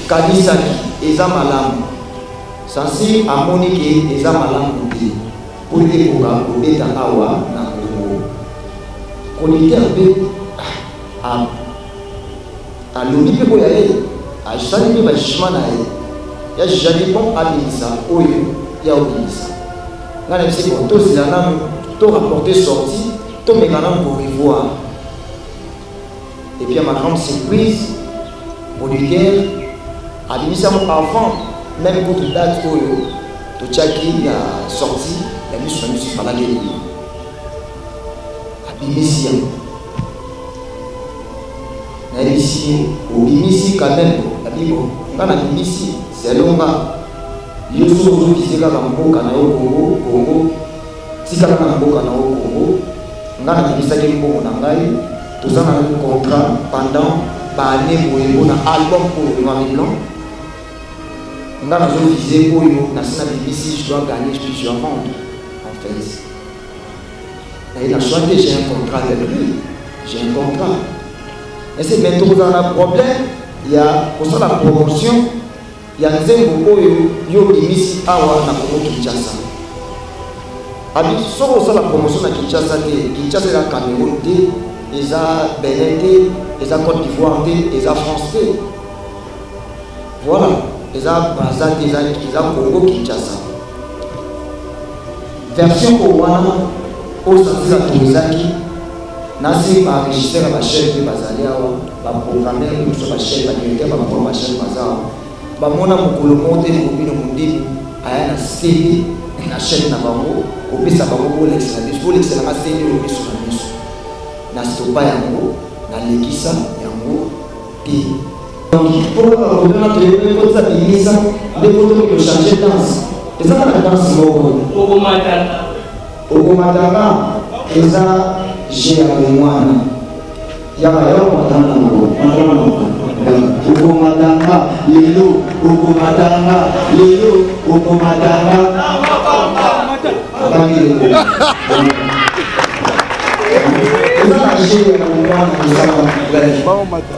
kanisaki eza malamu sansi amoni ke eza malamu te pour ekoka kobeta awa na Congo konite mpe alobi mpe boya ye asali mpe bajugement na ye ya jugaki bon abimisa oyo ya obimisa nga na bisi bon tozela nanu to rapporter sorti tomeka nanu korevoir et puis à ma grande surprise producteur abimisa mo avant même pour toute date oyo totiaki ya sorti ya miso na miso falaki abimisi yango nayebisi obimisi quand même nabibo nga nabimisi selonga yo so ozobisi kaka mboka na yo Congo tikaka na mboka na yo Congo nga nabimisaki mbongo na ngai toza na contrat pendant baane boye mpona album oyo Noir et Blanc nga nazovise oyo nasi na bibisi je dois gagner puis je dois vendre en fait et la choix que j'ai un contrat avec lui j'ai un contrat et c'est bientôt dans le problème il y a pour ça la promotion il y a nzembo oyo yo bimisi awa na Congo Kinshasa abi soko ça la promotion na Kinshasa te la Cameroun te eza Benin te eza Côte d'Ivoire te eza France te voilà eza Brazza te eza Congo Kinshasa version ko wana o sanza tozaki nasi ba enregistré ba chef de bazali awa ba programmer et so ba chef ba directeur ba ba chef bazao ba mona mukolo monte ni bino mundimi aya na CD na chef na bango opesa bango pour l'excellence pour l'excellence CD o biso na biso na stopa yango na lekisa yango pi donc pour revenir à te pour ça binisa des photos que changer danse et ça la danse moko okomatanga eza j'ai avec moi yaba yo matanga okomatanga lelo okomatanga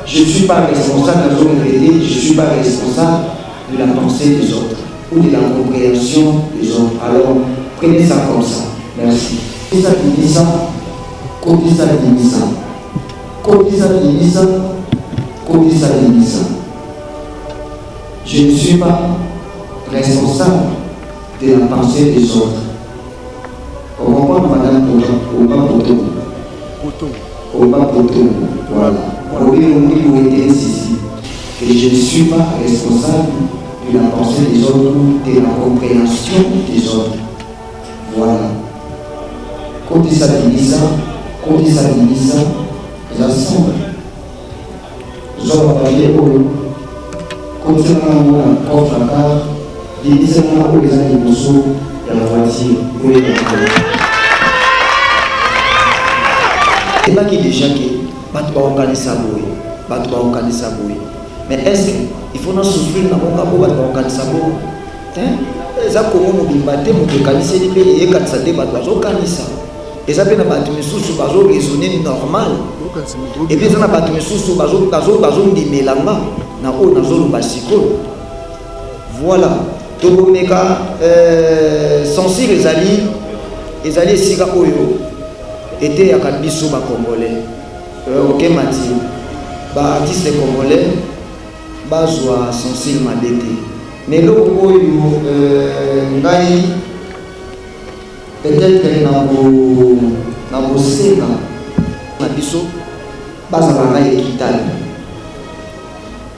je suis pas responsable de son idée, je suis pas responsable de la pensée des autres ou de la compréhension des autres. Alors prenez ça comme ça. Merci. Je ne suis pas responsable de la pensée des autres. On comprend madame Poto. Voilà. Que je ne suis pas responsable de la pensée des autres ou de la compréhension des autres. Voilà. Côté ça, ils assemblent. Ils ont parlé côté ça, on a un car, ils disent que les amis de la voiture. C'est pas qu'il déjà qui organiser ça. Mais est-ce qu'il faut nous souffrir dans mon capot pour organiser ça? Ça comment nous bimbater, nous organiser les pays et quand ça débat, nous organiser. Et ça peut nous battre sous bazo raisonner normal. Et puis ça n'a pas sous bazo di melanga na o na zolo basiko. Voilà. Tout meka sensible les alliés sika oyo était à Kabiso ba congolais. OK Mati. Ba artiste congolais bazwa sensible madete. Mais le oyo ngai peut-être na boseka na biso bazala na ekitali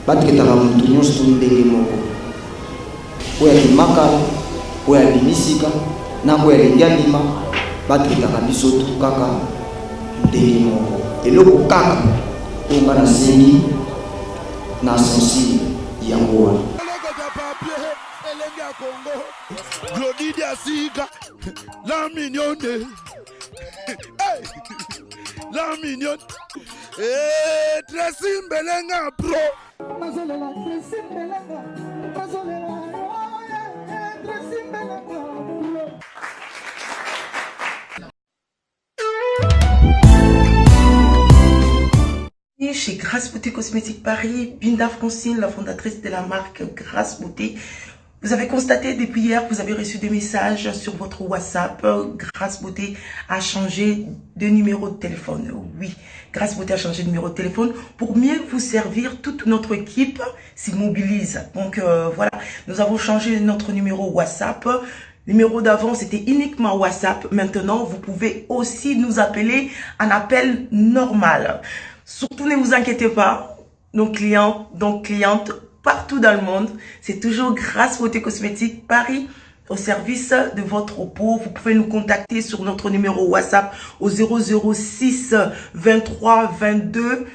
batketaka mutu nyonso ndenge moko oyo alimaka oyo alimisika na oyo alingi alima batketaka biso tu kaka ndenge moko eloko kaka oyo nga nasengi na sensible yango wana Glodidia Siga, la mignonne, la mignonne, Dressing Belenga Pro. Die chez Grâce Beauté Cosmétique Paris, Binda Francine, la fondatrice de la marque Grâce Beauté. Vous avez constaté depuis hier que vous avez reçu des messages sur votre WhatsApp. Grâce Beauté a changé de numéro de téléphone. Oui, Grâce Beauté a changé de numéro de téléphone pour mieux vous servir. Toute notre équipe s'y mobilise. Donc voilà, nous avons changé notre numéro WhatsApp. Numéro d'avant, c'était uniquement WhatsApp. Maintenant, vous pouvez aussi nous appeler en appel normal. Surtout, ne vous inquiétez pas. Nos clients, donc clientes, partout dans le monde, c'est toujours Grâce Beauté Cosmétique Paris au service de votre peau. Vous pouvez nous contacter sur notre numéro WhatsApp au 006 23 22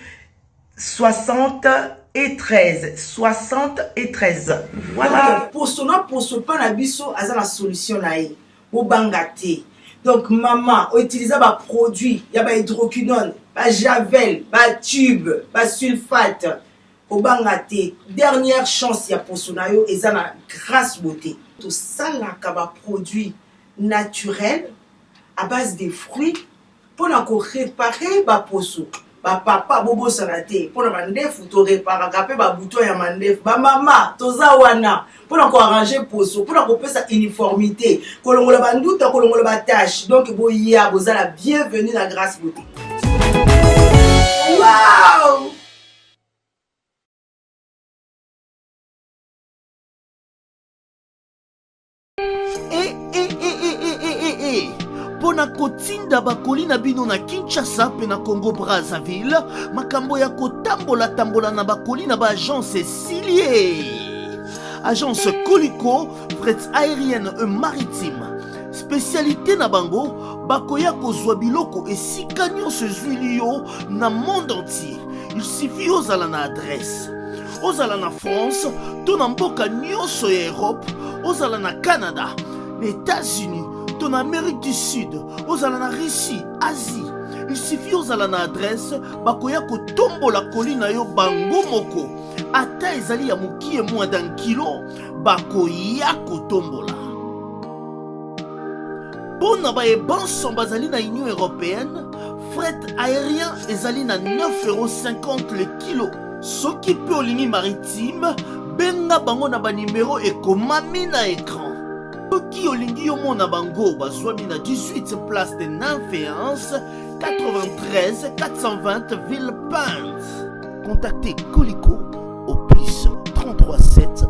60 et 13. 60 et 13. Voilà. Pour ce pas la biso, à la solution là. Au bangate. Donc maman, utiliser des produits, il y a des hydroquinone, des javel, des tubes, des sulfate. Au bangate, dernière chance ya pour sonayo et ça la Grâce Beauté. Tout ça là kaba produit naturel à base de fruits pour réparer ba poso. Ba papa bobo sanate pour na mandef to réparer kapé ba bouton ya mandef ba mama toza wana pour na ko arranger poso pour na ko pesa uniformité kolongola banduta kolongola ba tâche donc boya bozala bienvenue na Grâce Beauté. Wow! Pona kotinda bakoli na bino na Kinshasa pe na Congo Brazzaville, makambo ya kotambola tambola na bakoli na ba agence Silier. Agence Colicot, fret aérienne et maritime. Spécialité na bango, bakoya kozwa biloko esika nyonso ezwili yo na monde entier. Il suffit ozala na adresse. Ozala na France, to na mboka nyonso ya Europe, ozala na Canada, les États-Unis, ton Amérique du Sud, ozala na Russie, Asie. Il suffit ozala na adresse, bakoya ko tombo la colline yo bango moko. Ata ezali ya mukie moins d'un kilo, bakoya ko tombola. Bon na ba ebanson bazali na Union Européenne, fret aérien ezali na 9,50 € le kilo. Soki pe olingi maritime, benga bango na ba numéro ekomami na écran. Soki olingi yo mona bango bazwami na 18 place de Nanféance, 93 420 Villepinte. Contactez Colicot au plus 33 7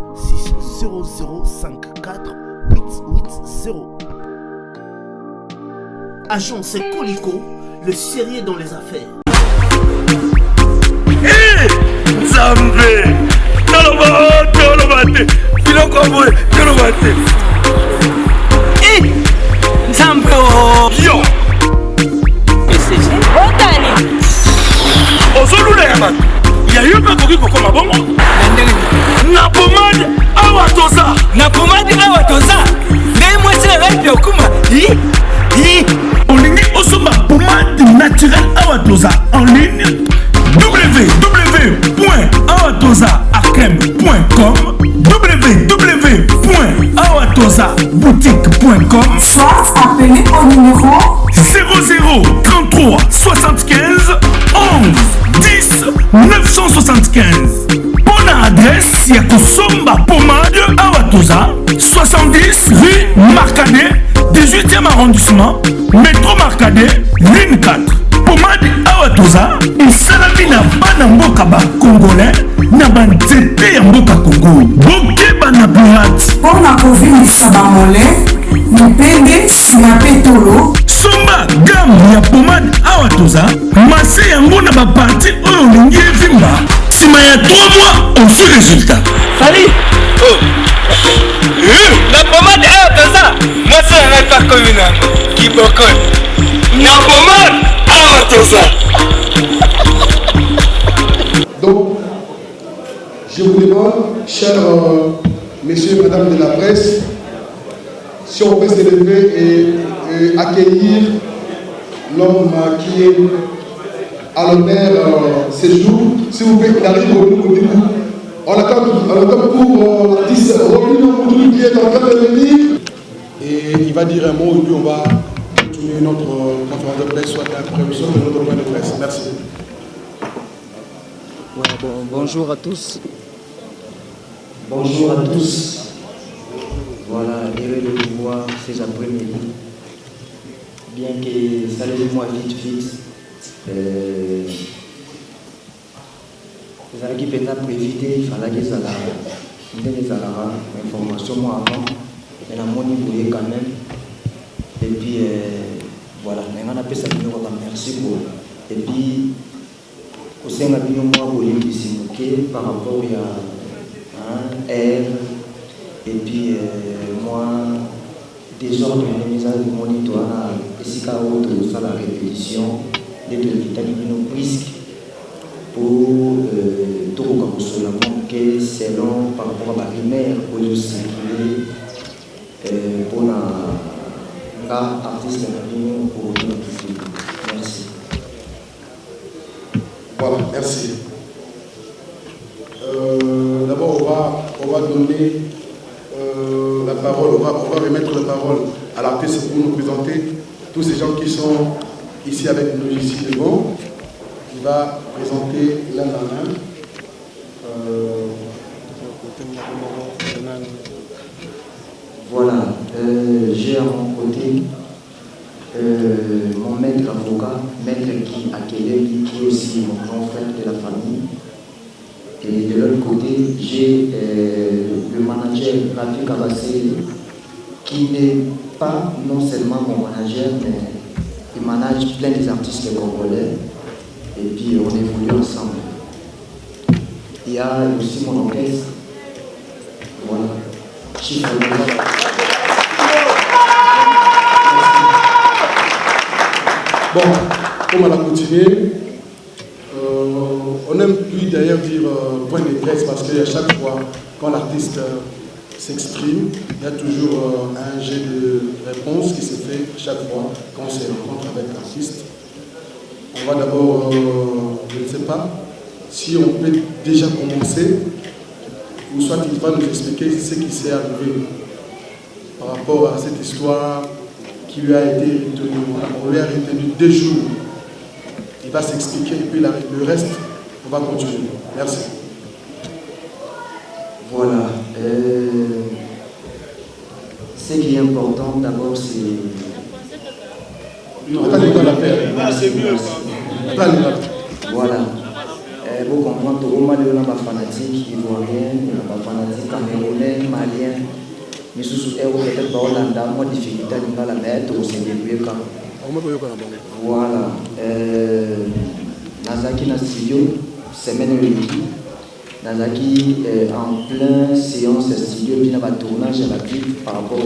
600 54 880. Agence Colicot, le sérieux dans les affaires. Zambe, Tolobate, Filokoboy, Tolobate. Zambe, Yo, Otani. Ozolulema, yayo bakoki kokoma bongo. Na pomade awatoza. Na pomade awatoza. Ndenge mwezi na rapi okuma. Olingi osoma pomade naturelle awatoza en ligne. www.awatozaakrem.com www.awatozaboutique.com Soit appelé au numéro 00 33 75 11 10 975. Bonne adresse, ya Kosomba Pomade Awatoza, 70 rue Marcadet, 18e arrondissement, métro Marcadet, ligne 4. Pomade Awatoza, et Salamina Banamboka ba Congolais, na banzete ya mboka Congo. Boke bana pirate. pour la COVID Sabamole, Mupende, Sinapetolo, Somba gamme ya pomade Awatoza, masse yango na ba parti oyo lingi evimba. Sima ya 3 mois, on fait résultat. Salut. Oh. La pomade Awatoza. Moi c'est un pas commune. Qui bokon. La pomade Awatoza. Donc, je vous demande, chers messieurs et madame de la presse, si on peut se lever et accueillir l'homme qui est à l'honneur ce jour. S'il vous plaît, il arrive au bout. On attend pour l'artiste Robin qui est en train de venir. Et il va dire un mot et puis on va continuer notre conférence de presse, soit la prévision de notre point de presse. Merci. Ouais, bonjour à tous. Bonjour à tous. Voilà, heureux de vous voir ces après-midi. Bien que ça lève moi vite. Qui peut pour éviter, il fallait que ça information moi avant, mais la monnaie voulait quand même. Et puis voilà, on a appelé ça merci pour. Et puis au sein de la moi par rapport à Ève, et puis moi désordre de mise à monitoire et si ça la répétition des deux vitamines risque pour tout comme cela que selon par rapport à la primaire pour le circuler pour la artiste pour merci. Voilà, merci. D'abord, on va donner la parole, on va remettre la parole à l'artiste pour nous présenter tous ces gens qui sont ici avec nous ici devant. Il va présenter l'un à l'un. Voilà, j'ai à mon côté mon maître avocat, maître qui est aussi mon grand frère de la famille. Et de l'autre côté, j'ai le manager Rafi Kabassé qui n'est pas non seulement mon manager, mais il manage plein des artistes congolais. Et puis on évolue ensemble. Il y a aussi mon orchestre. Voilà. Bon, comme on a continué, on n'aime plus d'ailleurs dire point de presse parce qu'à chaque fois, quand l'artiste s'exprime, il y a toujours un jet de réponse qui se fait chaque fois quand on se rencontre avec l'artiste. On va d'abord, je ne sais pas, si on peut déjà commencer, ou soit il va nous expliquer ce qui s'est arrivé par rapport à cette histoire qui lui a été retenue. On lui a retenu 2 jours. Il va s'expliquer et puis le reste, on va continuer. Merci. Voilà. Ce qui est important d'abord, c'est... Non, attendez pas la paix. C'est mieux. Voilà. Vous comprenez, tout le monde est un fanatique ivoirien, un fanatique camerounais, malien. Mais sous peut-être pas Hollanda, moi difficulté à la mettre au CDB quand. Voilà. Nazaki na studio, semaine l'équipe. Nazaki en plein séance studio, puis dans le tournage à la clip par rapport à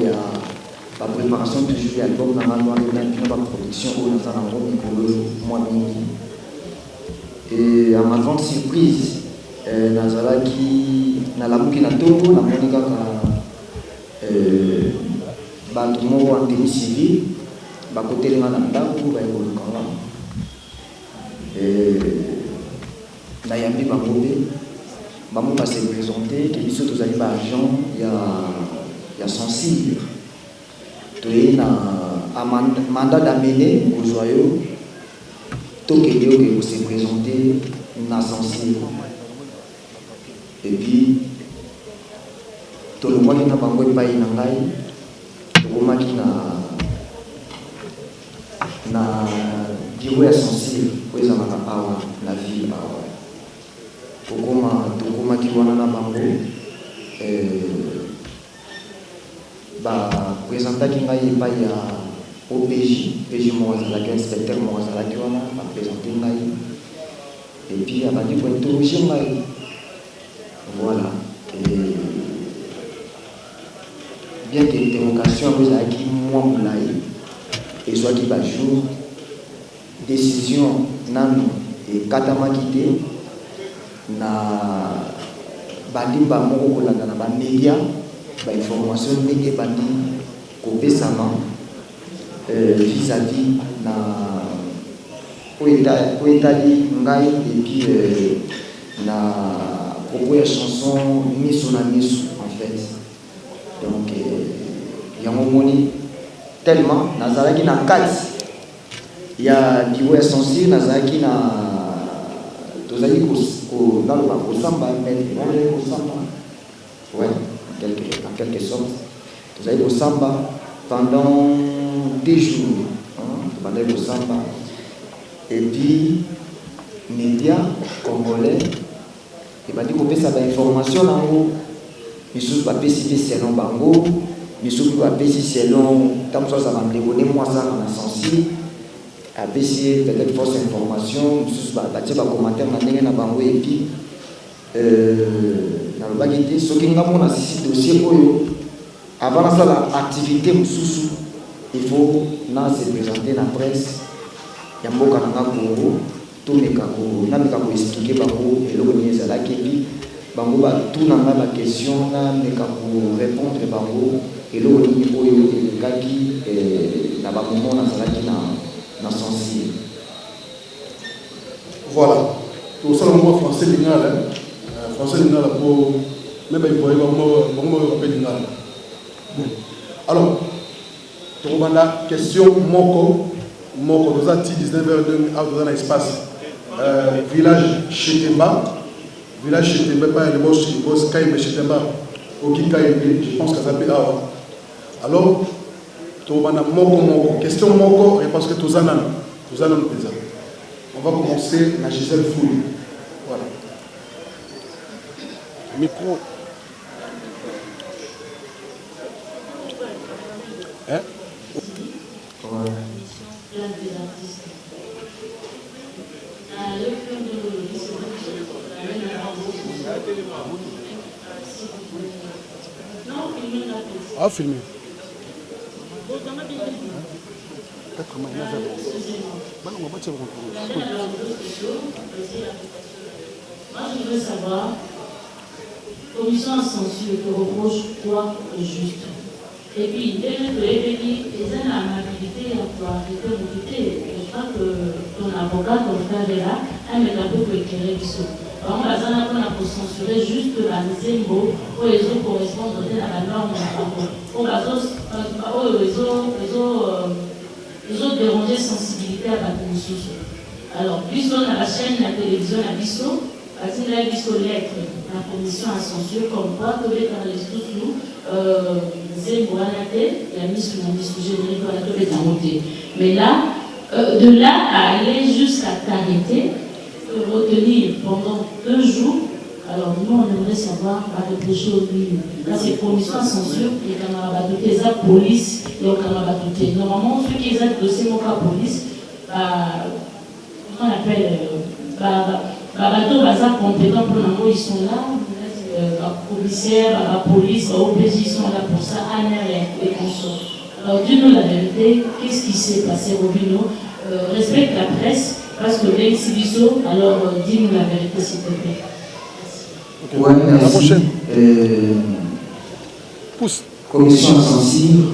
la préparation toujours de l'album, normalement, il y a une production où nous avons un mois et à ma grande surprise, Nazaki, na la bouquina togo, na monika bantu moko en tenue civile, bakotelenga na ndako, bayekolukanga. Nayambi bango mpe, bango base présenter, ke biso tozali ba agent ya sensible. Toye na mandat d'amener au joyau. Tokyo que vous se présentez na sensible. Et puis tout le monde n'a pas envoyé pas inangai. Tout le monde na bureau sensible pour les amana awa la vie awa. Tout le monde qui wana na bango présenter qui ngai pas ya PJ Morazalaki, inspecteur Morazalaki, on a présenté Naï. Et puis, on a dit pour interroger Naï. Voilà. Et bien que l'interrogation vous a dit, moi, Moulaï, et soit qui va jour, décision, nan, et Katama quitté, na Bandimba Moko, na média, information, média Bandi, Kopé Sama. Vis-à-vis na Oetali Ngai et puis na propos de chanson Miso na Miso en fait. Donc il y a un moment tellement Nazaraki na 4 il y a Biwo essentiel Nazaraki na Vous allez au samba, ouais, en quelque sorte. Vous allez au samba pendant 2 jours. Vous allez au samba. Et puis, médias congolais, il m'a dit qu'on fait ça d'information en haut. Mais sous papier, si c'est selon Bango, mais sous papier, si c'est selon, comme ça va me donner moi ça en ascension. Avec peut-être fausse information, sous papier, va commenter dans Bango et puis, dans le bagage, ce qui n'a pas assisté dossier pour eux. Avant l'activité, il faut se présenter dans la presse. Il y a un mot Congo, tout le Congo, il y a expliquer Bango et le ministre de la Képi. Bango va tout dans la question, il y a répondre Bango et le ministre de la Képi et la Bango dans son site. Voilà. Tout ça, le mot français lingal, français lingal pour même il faut le mot européen lingal. Alors, pour la question Moko, nous avons dit 19h dans l'espace village Chetemba. Village Chetemba, pas le boss Kaïme Chetemba, au Kikaïme, je pense que ça peut avoir. Alors, pour la Moko, question Moko, parce que tout ça, on va commencer la Gisèle Fouli. Voilà. Micro. Hein? Ah, filmé. Moi, je veux savoir, commission à censure te reproche quoi au juste? Et puis, dès que tu es venu, ils ont l'amabilité pour arrêter mon côté. Je crois que ton avocat, ton frère est là, un médecin pour éclairer le saut. Par exemple, la zone pour censurer juste la deuxième mot pour les autres correspondre à la norme de la parole. Ils ont dérangé sensibilité à la commission. Alors, puisqu'on a la chaîne, la télévision, la bisso, parce qu'il a bisso lettre, la commission à censure, comme quoi, que les canalistes nous, il a mis sur mon discours générique, voilà, que les monté. Mais là, de là à aller jusqu'à t'arrêter, retenir pendant 2 jours, alors nous, on aimerait savoir, à reprocher au milieu. Là, c'est commission à censure, les camarades, les police, les camarades. Normalement, ceux qui ont le dossier, mon cas police, on appelle bateau bazar compétent pour nous, ils sont là, commissaire, la police, OPJ, ils sont là pour ça, ANR et consorts. Alors dis-nous la vérité, qu'est-ce qui s'est passé, Robino? Respecte la presse, parce que l'exhibition, alors dis-nous la vérité s'il te plaît. Okay. Ouais, merci. La prochaine. Pousse. Commission sensible,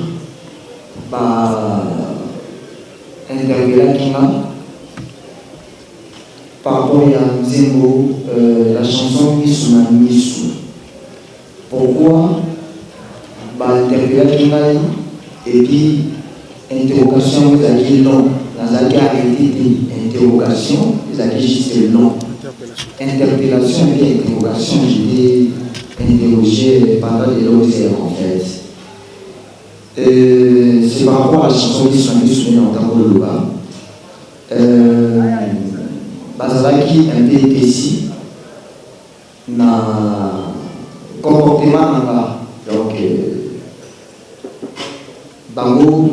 interpellé par rapport à Nzembo, la chanson Misu na Misu. Pourquoi interpellé et puis interrogation, vous avez long. Dans la arrêté interrogation, vous avez juste long. Interpellation et interrogation, j'ai interrogé pendant des longues heures en fait. C'est par rapport à la chanson qui sont mises en tant que le bas. Bazalaki un peu ici, na comportement là. Donc, Bango,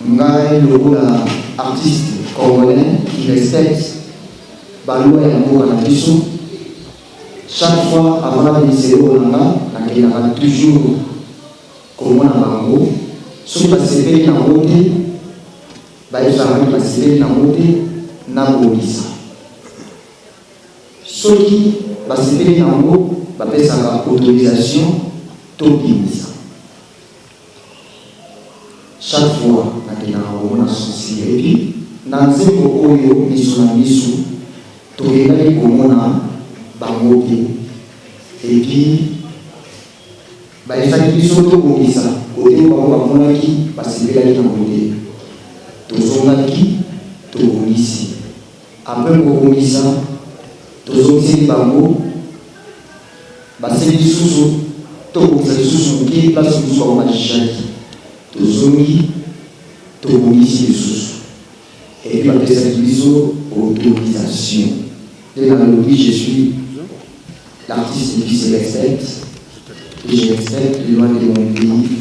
Ngai, le artiste congolais qui respecte Balou et l'amour à la mission. Chaque fois avant la mission, on a toujours comme on a Bango. Ce qui va se faire dans le monde, va se faire dans le monde, na Bolisa. Ce qui va se faire dans le monde, va faire sa autorisation, Tobinisa. Chaque fois, on a son et puis, dans le Zébo Oyo, Misu, Toyekali Komona, Bangote, et puis, il fallait que soit tout ça. Côté Bango qui parce que là, il y a un côté. Tout son qui, tout ici. après kokomisa tozongisi bango baseli lisusu tokokisa lisusu moke place mosusu bango bajijaki tozongi tobongisi lisusu epuis bapesaki biso autorisation nde nalobi je suis l'artiste qui se respecte et je respecte les lois de mon pays.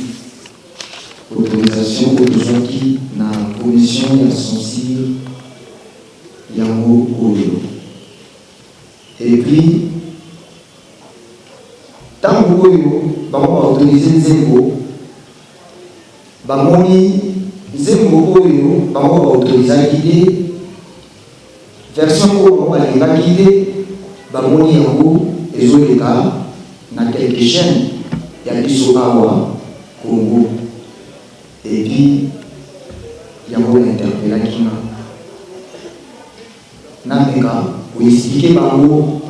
Autorisation qui na commission ya censure yango oyo. Et puis tango oyo bango autorisé nzembo bamoni nzembo oyo bango autorisaki te version oyo bango balingaki te bamoni yango ezoleka na quelques chaînes ya biso awa Congo. Et puis yango interpellaki na meka koexplike bango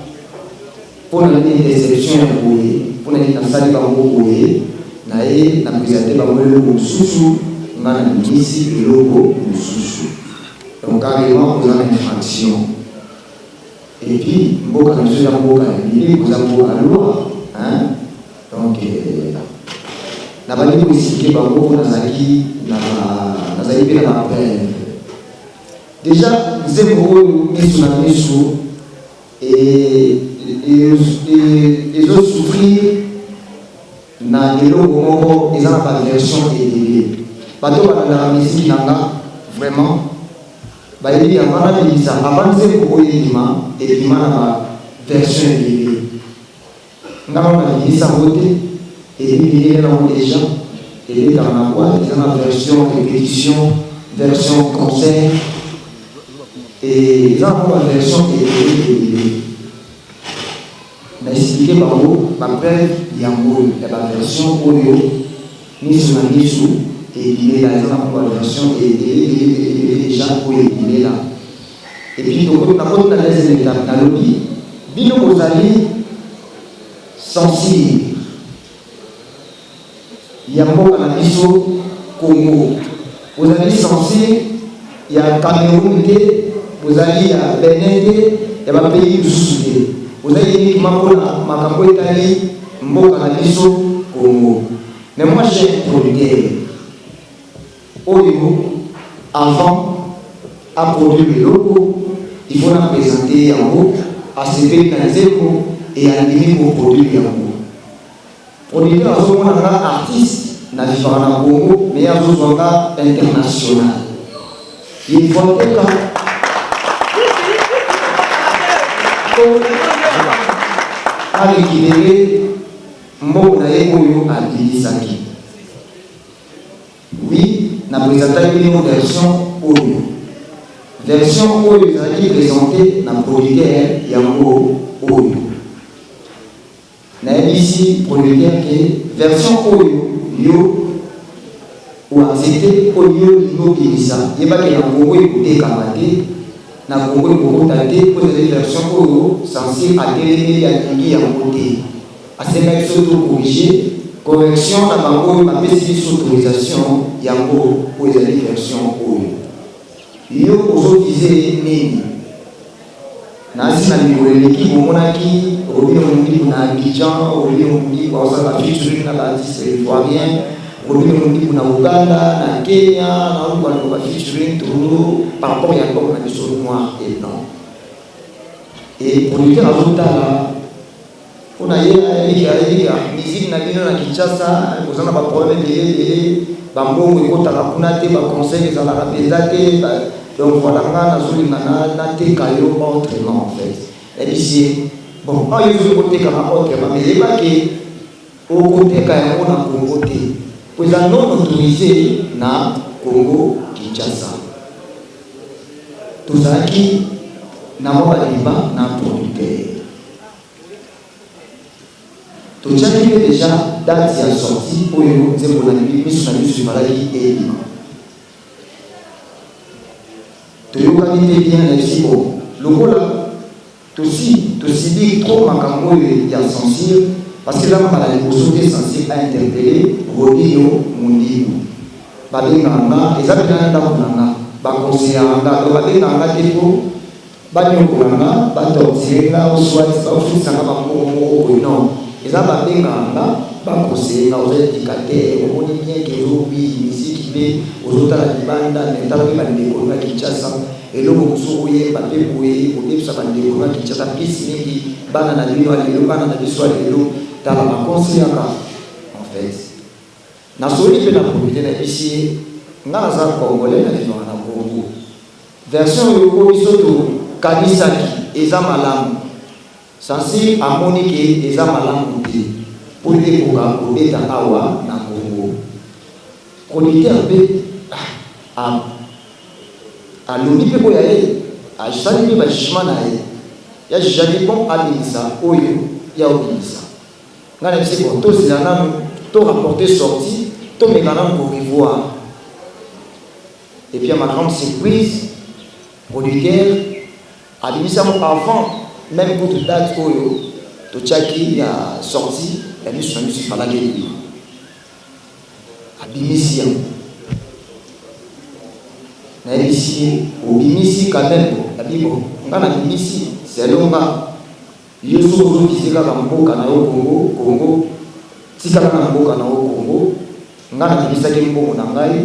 mpona nini déception ya boye mpona nini nasali bango boye na ye na présente bango eloko mosusu nga na bimisi eloko mosusu donc carrément koza na infraction. Et puis mboka na biso eza mboka ya bili koza mboka loi donc nabandi koexplike bango mpo nazalaki mpe na bapreve déjà nzembo oyo miso na miso ezosouffrir na eloko moko eza na baversion ebele bato balandaka misiki na nga vraiment bayebi yango wana bilisa avant nzembo oyo ebima na baversion ebele nga wana bilisa yango te et déjà et dans la boîte dans la version répétition, version concert et dans la version on a expliqué par vous après il y a la version audio ni sur la mise et il est là dans la version et déjà il est là et puis donc on a pas les étapes dans le lit bino vous allez sensible. Il y a mboka na biso Congo. Vous allez censé, il y a Cameroun, vous allez à Benin, il y a un pays où vous allez uniquement pour ma campagne Italie, mboka na biso Congo. Mais moi j'ai un producteur. Avant à produire le logo, il faut la présenter en haut, à se payer dans les échos et à limiter pour produire en haut. Producteur à ce moment-là, artiste, na différents na Congo, mais il y a un international. Il faut que à récupérer mon oyo à Bilisaki. Oui, na présenté une version oyo. Version oyo qui présentée na producteur yango oyo. Na ici producteur que version oyo yo ou accepter oyo lino bilisa. Yeba que na Congo écouter kamate na Congo écouter pour des versions oyo censé atteler ya kingi ya côté. À ces mecs surtout corriger correction na bango ma petite autorisation yango pour les versions oyo. Yo ozotiser nini nasi na likoleleki bomonaki robino mundi kuna Abidjan robino mundi kwa osala featuring na artiste ivoirien robino mundi kuna Uganda na Kenya na huko kwa featuring tout par rapport ya comme na biso noir et blanc et producteur azotala on a yé musique na bino na Kinshasa kozana ba problème de bambongo ekotaka kuna te ba conseil ezalaka penza te. Donc voilà, on a des cas autrement en fait. Et ici, bon, il y a des côtés comme autrement, mais il n'y a pas au côté quand on a Congo. Vous avez non autorisé na Congo Kinshasa. Tout ça qui n'a pas débat na producteur. Tout ça qui est déjà date à sortie pour nous dire pour la nuit, mais sur la nuit sur maladie et toyokani te bien na esiko lokola tosidi trop makambo ya censure parce que là mbala liboso te censure a interpellé Robino Mundiku babenganga eza mpe na ndako na nga bakonseyanga to babenganga te po banyokolanga batortirenga oswati bafundisanga bango moko non eza babenganga bakosenga oza éducateur omoni bien ke ezobi misiki mpe ozotala libanda netala mpe bandeko na Kinshasa eloko mosusu oyemba mpe boye obebisa bandeko na Kinshasa mpisi mingi bana na bino alelo bana na biso alelo tala bakonseyaka en fait nasoli mpe na profite na bisi nga naza congolais na vivaka na Congo version oyo biso tokanisaki eza malamu sansi amoni ke eza malamu te mpo ekoka kobeta awa na Congo chroniqueur mpe aloni mpe boya ye asali mpe bajugement na ye ya jugaki bon abimisa oyo ya obimisa nga na bisi bon tozela nanu torapporte sorti tomeka nanu korevoir et puis à ma grande surprise producteur abimisamo avant même pour toute date oyo totiaki ya sorti ya miso na miso ifalaki elima abimisi yango nayebisi obimisi quand même abibo nga nabimisi selonga yo soki ozobisi kaka mboka na yo Congo tikaka na mboka na yo Congo nga nabimisaki mbongo na ngai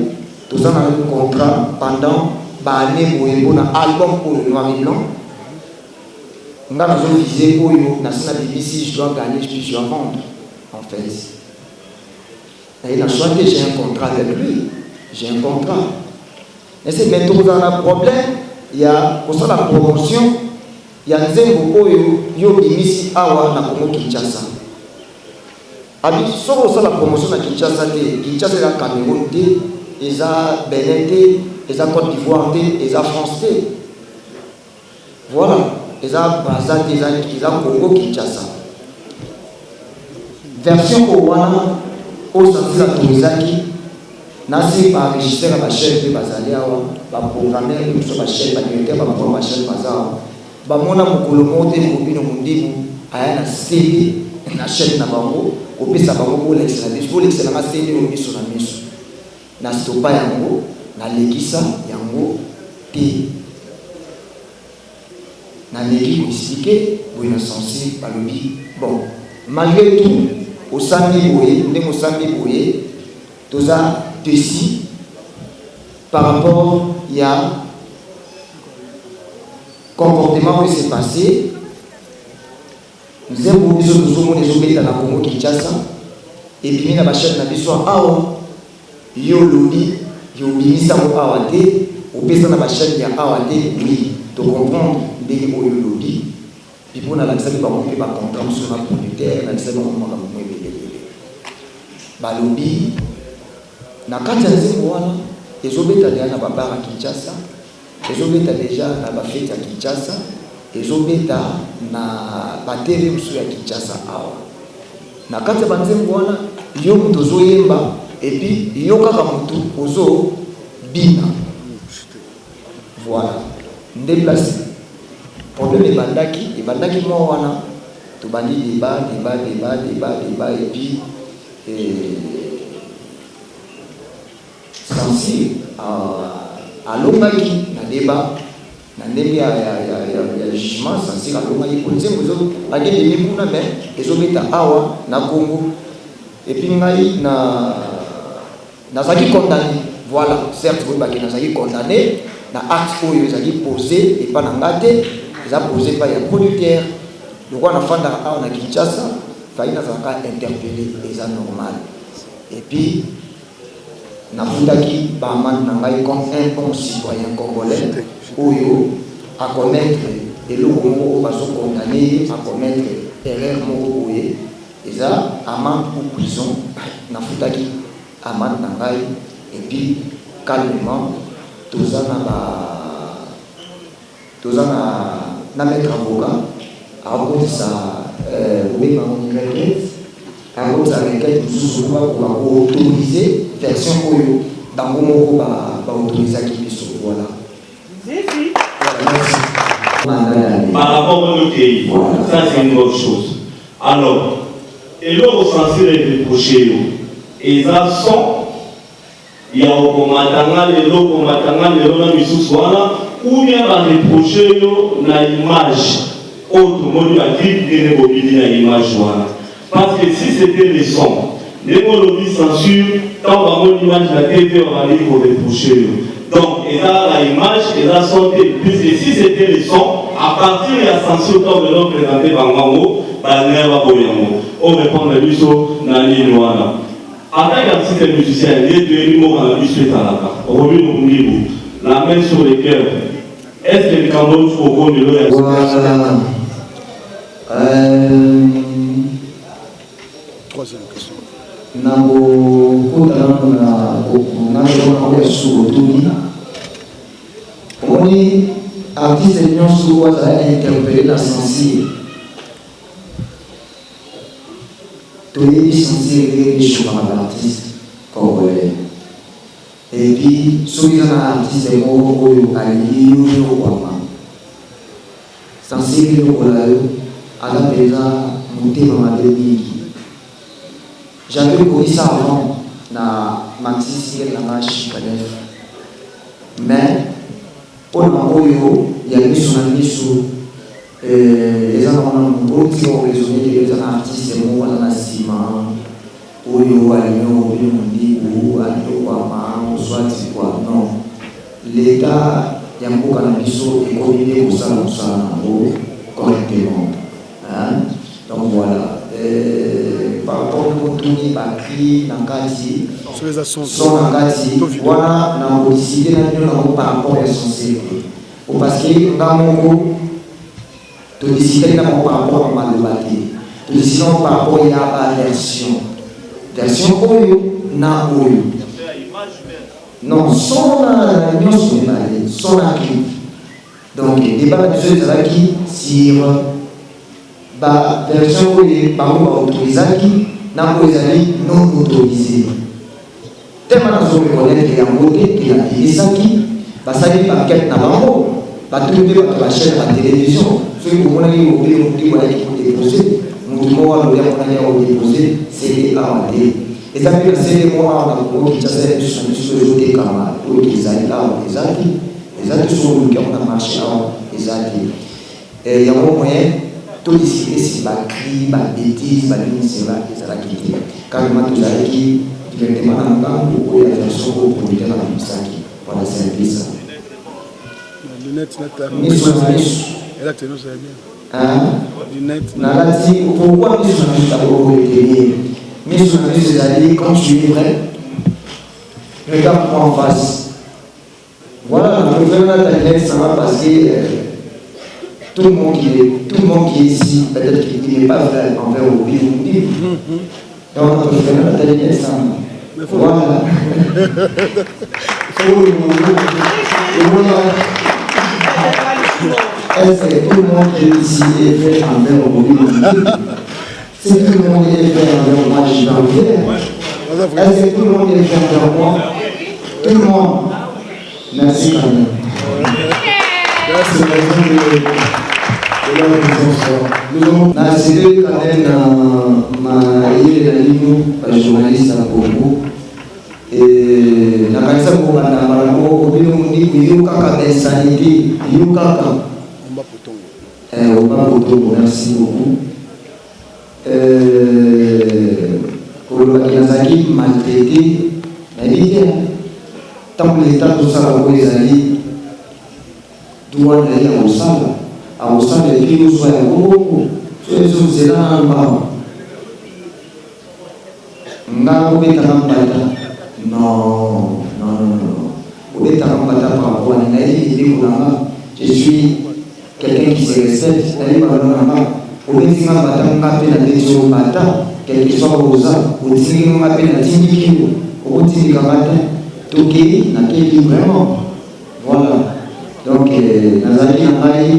toza na contrat pendant baane boye mpona album oyo noir et blanc nga nazovise oyo nasi na BBC je dois gagner puis je dois vendre en fait et na choix que j'ai un contrat avec lui j'ai un contrat et c'est maintenant dans un problème il y a pour ça la promotion il y a nzembo oyo yo bimisi awa na Congo Kinshasa abi soko ça la promotion na Kinshasa te Kinshasa la Cameroun te eza Benin te eza Côte d'Ivoire te eza France te voilà eza Brazza te eza Congo Kinshasa version owana osansi na torizaki nasi baenregistre ya bachaine mpe bazali awa baprogrammeur mpe biso bachaine badirecteur bamapro bachaine baza awa bamona mokolo moko te mobino mondimu aya na CD na chaine na bango kopesa bango bolekisela biso bolekiselanga CD oyo miso na miso na stopa yango nalekisa yango te naleki koexplike boye na sensi balobi bon malgré tout osambi boye ndenge osambi boye toza desi par rapport ya comportement qui s'est passé nzembo biso tozomona ezobeta na Congo Kinshasa ebimi na bachaine na biso awa yo lobi yo bimisango awa te opesa na bachaine ya awa te oui to comprendre ndenge oyo lobi pipo na lakisaki bango mpe bacontra mosusu na producteur nalakisaki bango makambo mo ebelebele balobi na kati ya nzembo wana ezobeta deja na babara ya Kinshasa ezobeta deja na bafete ya Kinshasa ezobeta na batv mosusu ya Kinshasa awa na kati ya banzembo wana yo moto ozoyemba epi yo kaka motu ozobina voilà nde place problème ebandaki mwa wana tobandi débat epi sansi alongaki na débat na ndenge ya jugement sansi alongaki po nzembo akendemi kuna me ezobeta awa na Congo epi ngai nazalaki condamné voilà certes boyebaki nazalaki condamné na acte oyo ezalaki posé epa na nga te eza posé epai ya producteur lokwa nafandaka awa na Kinshasa fai nazalaka interpellé eza normal epi nafutaki baamande na ngai comme un bon citoyen congolais oyo akommettre eloko moko bazokondamne ye akommettre erreur moko boye eza amende ou prison nafutaki amende na ngai epi calmement toza na maître avocat akotisa obengango requête akotisa requête mosusu bakoka koautorize version oyo bango moko baautorisaki biso voilà. Par rapport au pays, ça c'est une autre chose. Alors, et l'autre censé reprocher, et ça sont, il y a au commandant, les lots commandants, les lots de Missou Soana, ou bien va reprocher na image autre monde a dit bien mobiliser na image voilà. Parce que si c'était le son, les mots censure, tant que mon image la TV on va aller pour reprocher. Donc, et là, la image, et la santé, puisque si c'était le son, à partir de la censure, quand on va présenter par Mango, on répond à l'uso, Nani Noana. En tant qu'artiste musicien, les deux mots dans la vie suite à la carte. Revenu au niveau, la main sur le cœur. Est-ce que le Cambodge au cours de l'eau est Troisième question. Oni artiste nyonso wazala interpellé na sensible toyebi sensible elenge chokaka l'artiste congolais et puis soki eza na artiste moko oyo alingi yo yokwama sensible lokola yo aza mpenza motema mabe mingi. J'avais connu ça avant na Maxis et na Chicadef. Mais pour le moment, il y a une mission les gens qui ont raisonné les artistes, les mots dans la ciment, ou soit quoi. Non. L'État, il y a beaucoup de mission et combiné pour ça correctement. Donc voilà. Par rapport au Tony Bakri, Nankati, son Nankati, voilà, on a décidé par rapport à l'essentiel. Parce que Ngamongo, tu décides par rapport à ma débatté. Tu décides par rapport à la version. Version Oyo, na Oyo. Non, son clip. Donc, le débat de ceux qui sur la version autorisée non autorisée. Tellement nous reconnaître qu'il y a un côté qui a dit ça qui va salir par quête n'a pas mot. Va trouver par la chaîne à la télévision. Ceux qui vont aller au pays qui vont déposer, nous devons aller au déposer, c'est la télé. Et ça veut dire que c'est les mois où qui s'est jeté comme pour qu'ils aillent là, les acquis sont qui ont marché là, les acquis. Et il y a un moyen. Tout décider si ma cri, ma bêtise, ma ligne, c'est là, c'est là qui est. Carrément, tout ça qui directement dans le camp pour la version pour lui dire la musique. Voilà, c'est un peu ça. Lunette, et là, tu nous savais bien. Lunette. Pourquoi nous sommes juste à l'eau mais sur la musique, c'est-à-dire, quand tu es vrai, regarde-moi en face. Voilà, je vais faire la lunette, ça va passer. Tout le monde qui est ici, peut-être qu'il n'est pas vrai envers au pays. Donc, on peut faire la télé ensemble. Voilà. Est-ce que tout le monde qui est ici est fait envers au pays? Si tout le monde est fait envers moi, je suis en fier. Est-ce que tout le monde est fait envers moi? Tout le monde. Merci quand même. Merci. C'était quand même ma journaliste à Congo. Et la personne pour merci beaucoup. Pour le Bakazaki, maltraité, tant que l'État tout ça doit aller au sol. À au sein de qui nous soyons beaucoup, c'est là en bas. Non, je suis quelqu'un qui se respecte, quel que soit aux arts, au tigre, on m'appelle la tigre, au tigre, vraiment. Voilà. Donc, Nazali Namaï,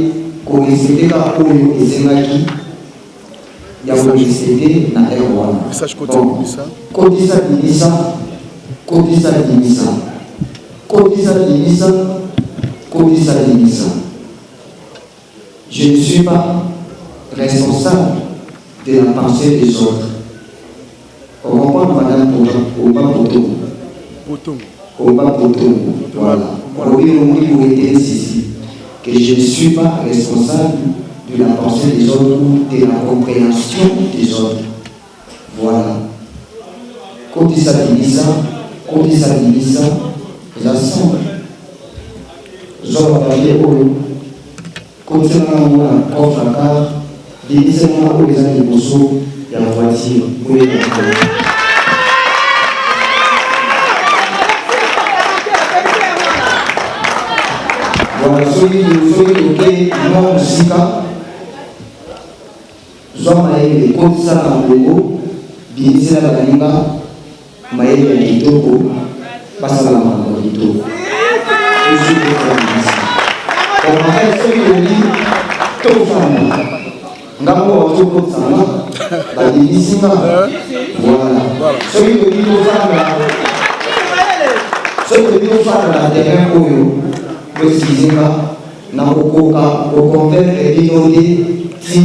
qu'on respecte la Oyo et Zengaki, il y a un respecté dans Erwan. Message Kodisa. Kodisa Dinisa, Kodisa Dinisa, Kodisa Dinisa, Kodisa Dinisa. Je ne suis pas responsable de la pensée des autres. On comprend Madame Oba Poto. Oba Poto. Voilà. On oublie pour aider ici. que je ne suis pas responsable de la pensée des autres ou de la compréhension des autres. Voilà. Quand ils s'habillent ça, ils assemblent. Je vais parler quand c'est un offre à carte, divisez-moi où les années de Bosso, il y a la voiture, où les voilà, ceux qui ont musika, soit maïe, quand ça a un logo, divisez la balinga, maïe de Kitoko, passe à la main de Kitoko. On a fait ce que dit tout famille. Ngamo tout comme ça, la division. Voilà. Ce que dit tout famille. Ce que dit tout famille, la dernière fois, précisez pas, n'a pas au convaincre et d'inonder ti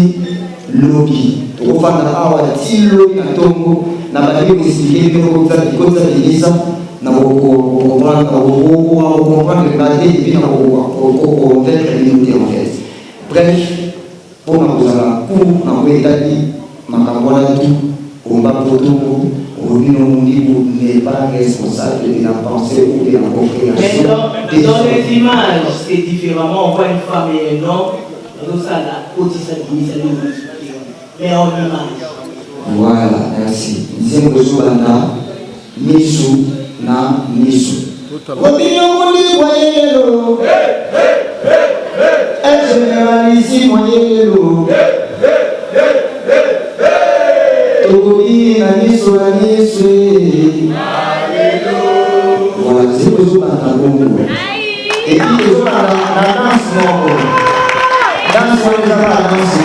lobby. Tout famille n'a pas ti lobby na tongo, n'a pas dit expliquer que comme ça, comme ça dit ça. Na comprendre le bâti et puis na convaincre la minorité en fait. Bref, pour na kozala pour na koetali makambo na tout komba potongo robino mundibu n'est pas responsable de la pensée ou de la compréhension. Mais dans les images, c'est différemment. On voit une femme et un homme. Donc ça, la cotisa mais en image. Voilà, merci. Deuxième question, Misu na misu. Robino mundi moyelo. El generalisi moyelo. Togobi na misu na misu. Voilà, c'est le jour dans Congo. Et puis le jour dans la danse moko. Danse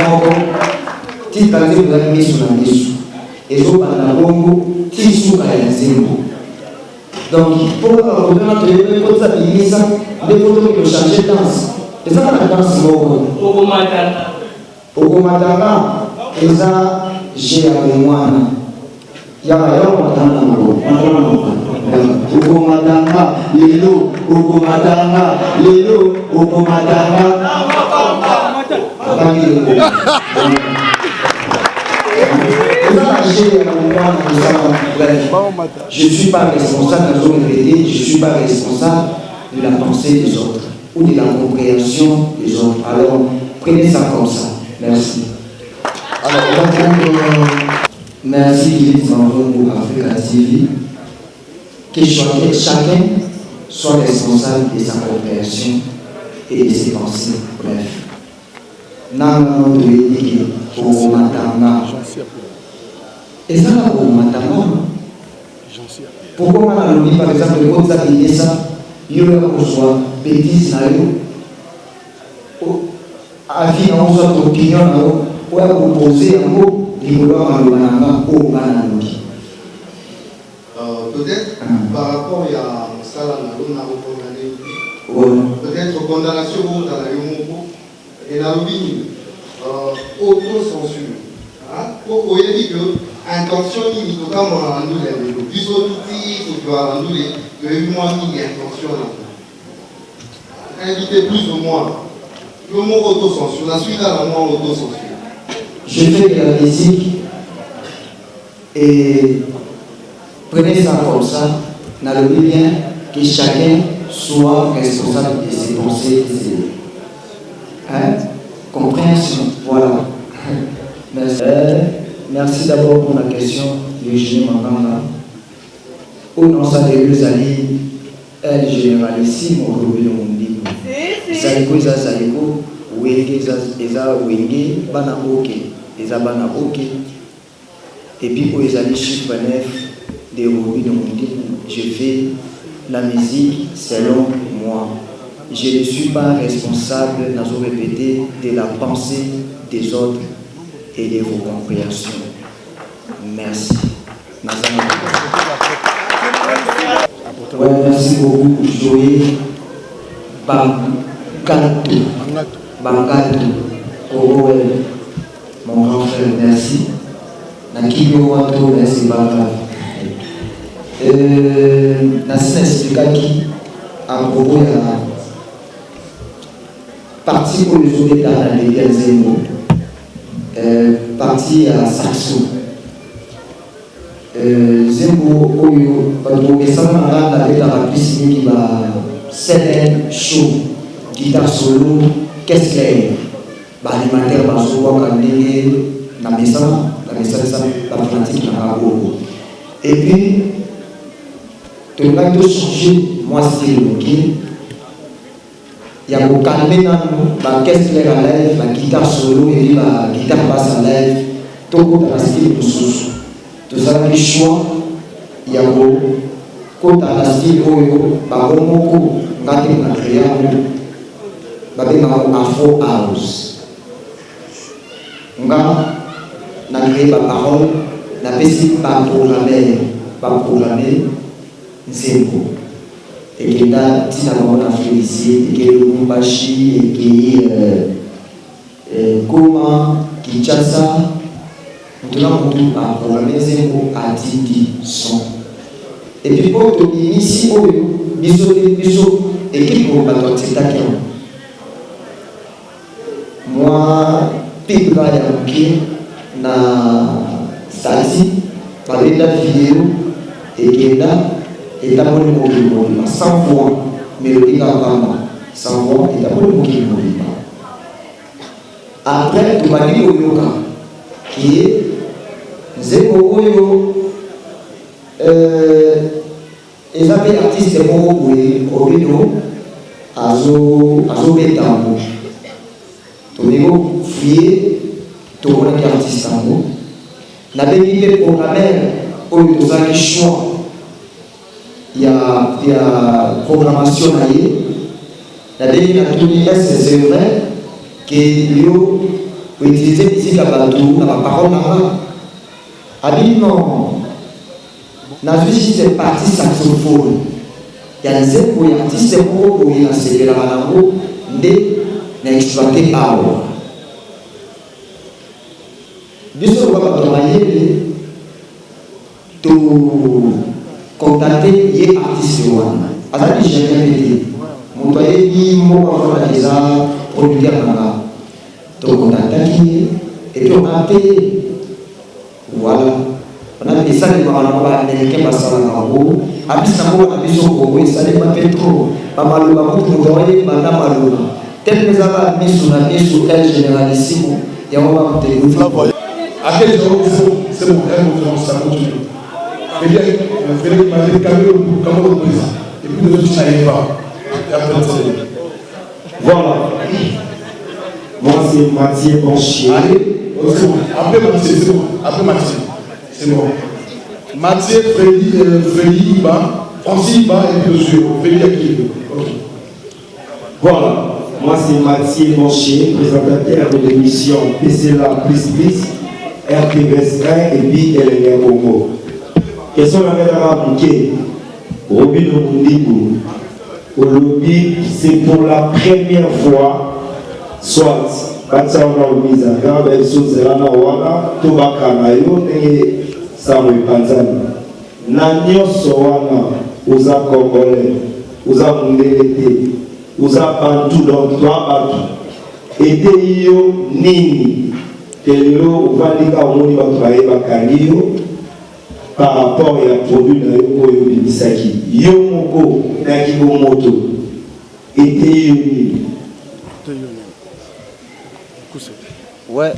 moko. Ti kanzi na misu na misu. Et jour dans Congo, ti suka ya zembo. Donc, pour notre ça, il y a des photos qui ont changé de danse. Et ça, la danse, Ogomatanga, et ça, j'ai avec moi. Il y a un Ogomatanga, Lelo, Ogomatanga, Lelo, Ogomatanga. Je ne suis pas responsable de la zone répétée, je ne suis pas responsable de la pensée des autres ou de la compréhension des autres. Alors, prenez ça comme ça. Merci. Alors, merci Philippe Manvon pour Africa TV. Que chacun soit responsable de sa compréhension et de ses pensées. Bref. Nana de l'édité pour Matanga. Et ça, pour Matanga. Pourquoi on a dit par exemple, quand ça dit ça, il y a reçoit bêtises na yo. Avis dans votre opinion, pour proposer un mot, il faut leur enlever au bananoki. Peut-être par rapport à ça, peut-être condamnation dans la Yomoko et la lobby, autocensure. Pour dire que intention ni notamment à nous les plus outils ou à nous les moins ni intention là. Inviter plus ou moins le mot autocensure. La suite à la mot autocensure. Je fais de la musique et prenez ça comme ça. N'a le bien que chacun soit responsable de ses pensées, de ses compréhension. Voilà. Merci d'abord pour la question de Eugénie Manganga. Au nom de deux alliés, elle généralissime au Robino Mundi. Zaliko eza Zaliko, Wenge eza Wenge, Bana Oke, eza Bana Oke. Et puis pour les alliés chiffre 9 de Robino Mundi, je fais la musique selon moi. Je ne suis pas responsable, nous avons répété, de la pensée des autres et de vos compréhensions. Merci. Ouais, merci beaucoup, Joël Bangato. Oh, mon grand frère, merci. Nakibio Wato, merci Banga. Nasina expliqué à propos de partie pour les autres dans la Ligue Zembo, partie à Saxo. Zembo, quand on met ça dans la piscine, il va scène show, guitare solo, qu'est-ce qu'il y a? Animateur, la maison, la pratique, et puis, tu vas tout changer, moi c'est le mot. Il y a beaucoup calmer dans la caisse claire à live, la guitare solo et la guitare basse à live, tout le monde a style de sous. Tout ça, les choix, il y a beaucoup, quand on a style oyo, bah bon beaucoup, on a créé un afro house. On a créé ma parole, on a fait pas programmer, Zembo. Et qu'il y a des gens qui félicité, et qu'il y a des Mumbashi, et qu'il y a Goma, Kinshasa. Maintenant, on a programmé Zembo à 10 sons. Et puis, pour te dire ici, bisous, et qui pour battre cette action. Moi, Pibra Yamuki, na Stasi, par la vidéo, et qu'il y a et d'abord le mot qui sans voix, mélodie d'avant, sans voix, et d'abord le mot qui après, tu m'as dit au yoga, qui est Zembo Oyo, les artistes de mots, Obino, Azo Betambo, Tonego Fouillé, Togo artiste en mots, n'avait mis des programmeurs, Oyo Tozaki choix. Il y a programmation liée. La dernière c'est vrai que l'eau peut utiliser la musique à Badou, la parole là. Habilement, dans une juste partie saxophone, il y a des artistes qui ont essayé d'exploiter l'art. Bien sûr, on va travailler tout. Contacter les artistes. Alors, j'ai jamais été. Mon père dit, moi, je déjà producteur. Donc, on a attaqué et puis on a payé. Voilà. On a payé ça, les parents américains passent à la Congo. Après, ça on a payé au Congo, ça n'est pas fait trop. Maman, le maman, vous voyez, madame, alors. Tel que ça va mis sur la pièce sur elle généralissime, et on va vous téléphone. À quel jour c'est bon, ça continue. Frédéric m'a dit comment on peut ça. Et puis nous aussi, n'arrive pas. Voilà. Moi, c'est Mathieu Banchier. Allez, c'est bon. Après Mathieu, c'est bon. Après Mathieu, c'est bon. Mathieu, Freddy Iba, Francis Iba et puis monsieur Freddy Akil. Voilà. Moi, c'est Mathieu Banchier, présentateur de l'émission PCLA Plus, RTVS 1 et puis LNR Congo. Question la mère Arabique, Robin Omundibou, au lobby, c'est pour la première fois, soit, Batsaona Omiza, Gabel Sozerana Wana, Tobakana, Yote, Samuel Panzani, Nanyo Sowana, Oza Congolais, Oza Mundelete, Oza Bantu, donc toi, Bantu, et yo Nini, Tello, Vandika, Omoni, Batraye, Bakanio, par rapport à produit de Misaki. Yomoko, Nakibomoto, était uni. Ouais.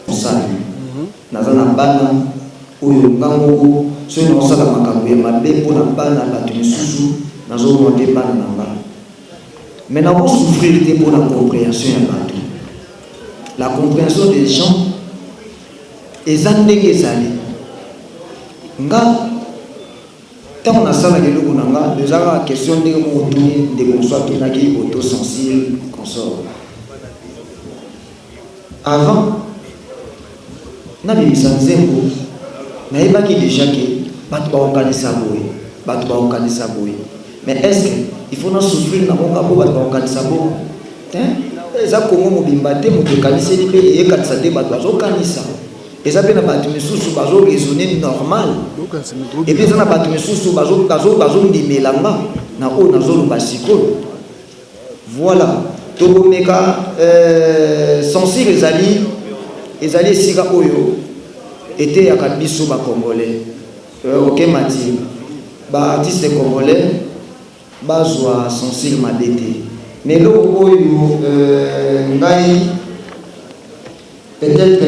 Ça. Nazana bana, oyo ngango, ceux qui ont ça la makambe, ma bé pour la bana, la tenue sous, nazo monter bana namba. Maintenant, on souffrir pour la compréhension à bateau. La compréhension des gens, et ça n'est pas nga tant na sala de loko nanga déjà la question de motu de bonsoir to na ki auto sensible consort avant na bimisa Zembo na yeba ki déjà que batu ba organiser boy mais est-ce que il faut na souffrir na monga po batu ba organiser boy hein eza kongo mobimba te moto kanisa lipe e katisa te batu bazo kanisa. Et ça peut pas être sous bazo raisonner normal. Et puis ça n'a pas été sous bazo di melanga na o na zolo basiko. Voilà. tokomeka Saint-Cyr ezali esika oyo ete ya biso ba congolais OK mati ba artiste congolais bazwa Saint-Cyr mabete mais loko oyo ngai peut-être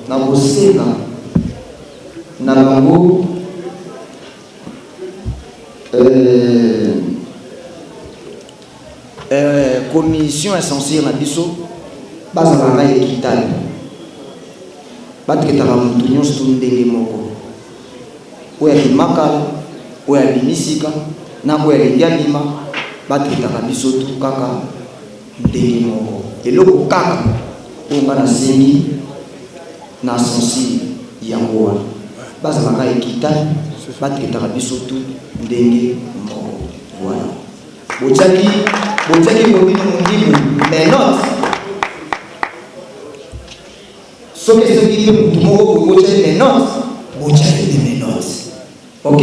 na boseka na bango commission essentielle na biso bazalaka ekitali bateketaka motu nyonso to ndenge moko oyo alimaka oyo abimisika na oyo alingi abima bateketaka biso tu kaka ndenge moko eloko kaka oyo nga nasengi na essentiel yango wana bazalaka ekitali bateketaka biso tu ndenge moko voilà botiaki mobino mondimu mais note soki mpe motu moko botiaki mais note botiaki de mes notes ok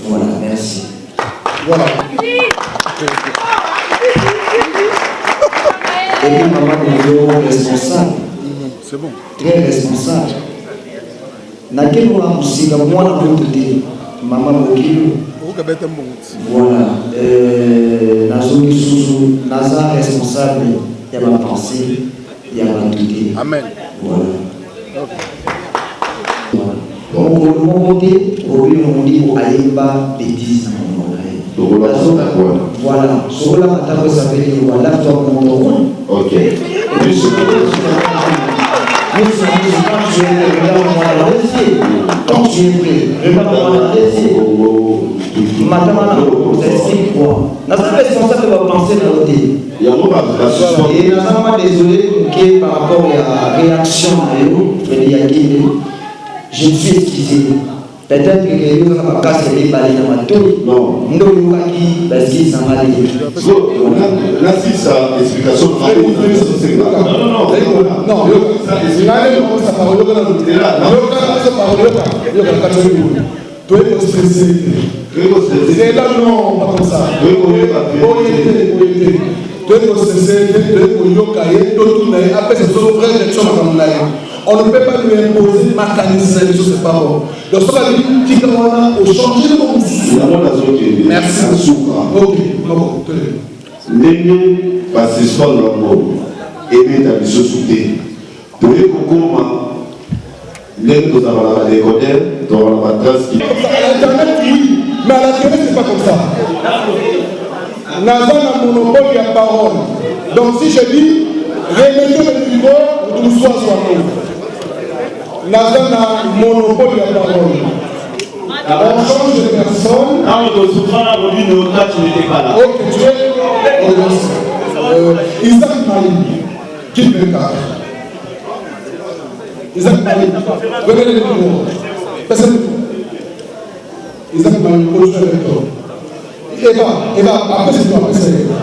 voilà merci voilà et puis maman est responsable c'est bon très responsable nakemola mosika mwana moto te mama mokilo voilà nazoki susu naza responsable ya bapensée ya bato te amen mokolo moko te obino mondimo ayemba bétise na monoko voilà sokolaka ntango esapeli walaptop moto ok quand tu es prêt, regarde-moi dans les yeux. Maintenant, t'expliques quoi. Nous sommes responsables de la pensée de l'autre. Et nous sommes désolés que par rapport à la réaction je me suis excusé. Peut-être que nous avons cassé les balles dans ma tour. Non. Nous avons dit parce qu'ils s'en allaient. Là, si ça explication. Non. C'est là, non, pas comme ça. On ne peut pas lui imposer ma canisse, c'est pas bon. Donc, ça va dire qu'il faut changer de mon merci. Ok, bon, Nenge passistant l'homme et ta mission soutée. Pour les concours, les deux avons la décoder, dans la trace qui. À l'internet, oui, mais à la télé, c'est pas comme ça. Naza a un monopole de la parole. Donc, si je dis, remettez le niveau, nous soyons Naza a un monopole de la parole. On change de personne. Ah, on doit souffrir à Robin, tu n'étais pas là. Ok, tu es. Isaac Mali, qui est le cas. Isaac Mali, venez les numéros. Personne. Isaac Mali, on joue avec toi. Eva, après c'est toi, après c'est toi.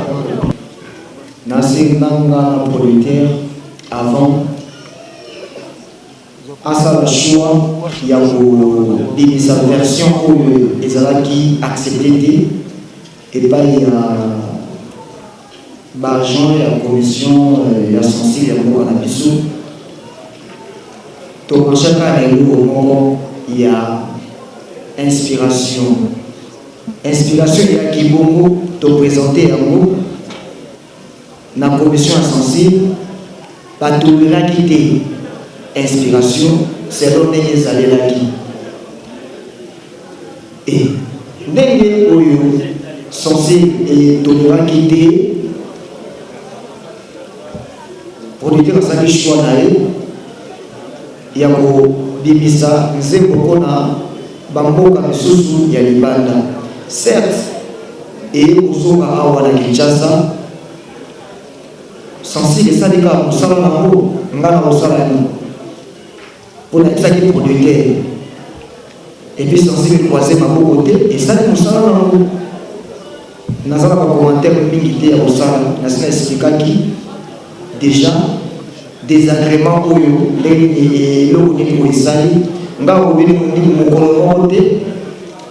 Nasir Nanga Politaire, avant. Asa le choix, il y a sa version où les Alaki accepté et pas il y a Barjan, il y a commission, il y a Sensi, il y a Mokanabissou. Donc, chaque année, au moment, il y a inspiration. Inspiration, il y a Kibongo, te présenter à vous. Dans la commission sensible, pas tout le monde qui inspiration, c'est l'homme qui est allé là. Et Ndenge Oyo, censé et tolérant qui était producteur à sa choix d'aller, il y a Bibisa, Zébokona, Bamboka, Misusu, Yalibanda. Certes, et Ozoka Awana Kinshasa, sensible ça des cas, Moussala Nango, Ngana Moussalani. Pour la qui producteur. Et puis sensible croiser ma côté, et ça des Moussala Nango. Nazala pas commentaire mingi à Moussala, Nazala expliqua qui déjà désagrément Oyo, et l'eau niveau Isali, Nga Obini Mokolo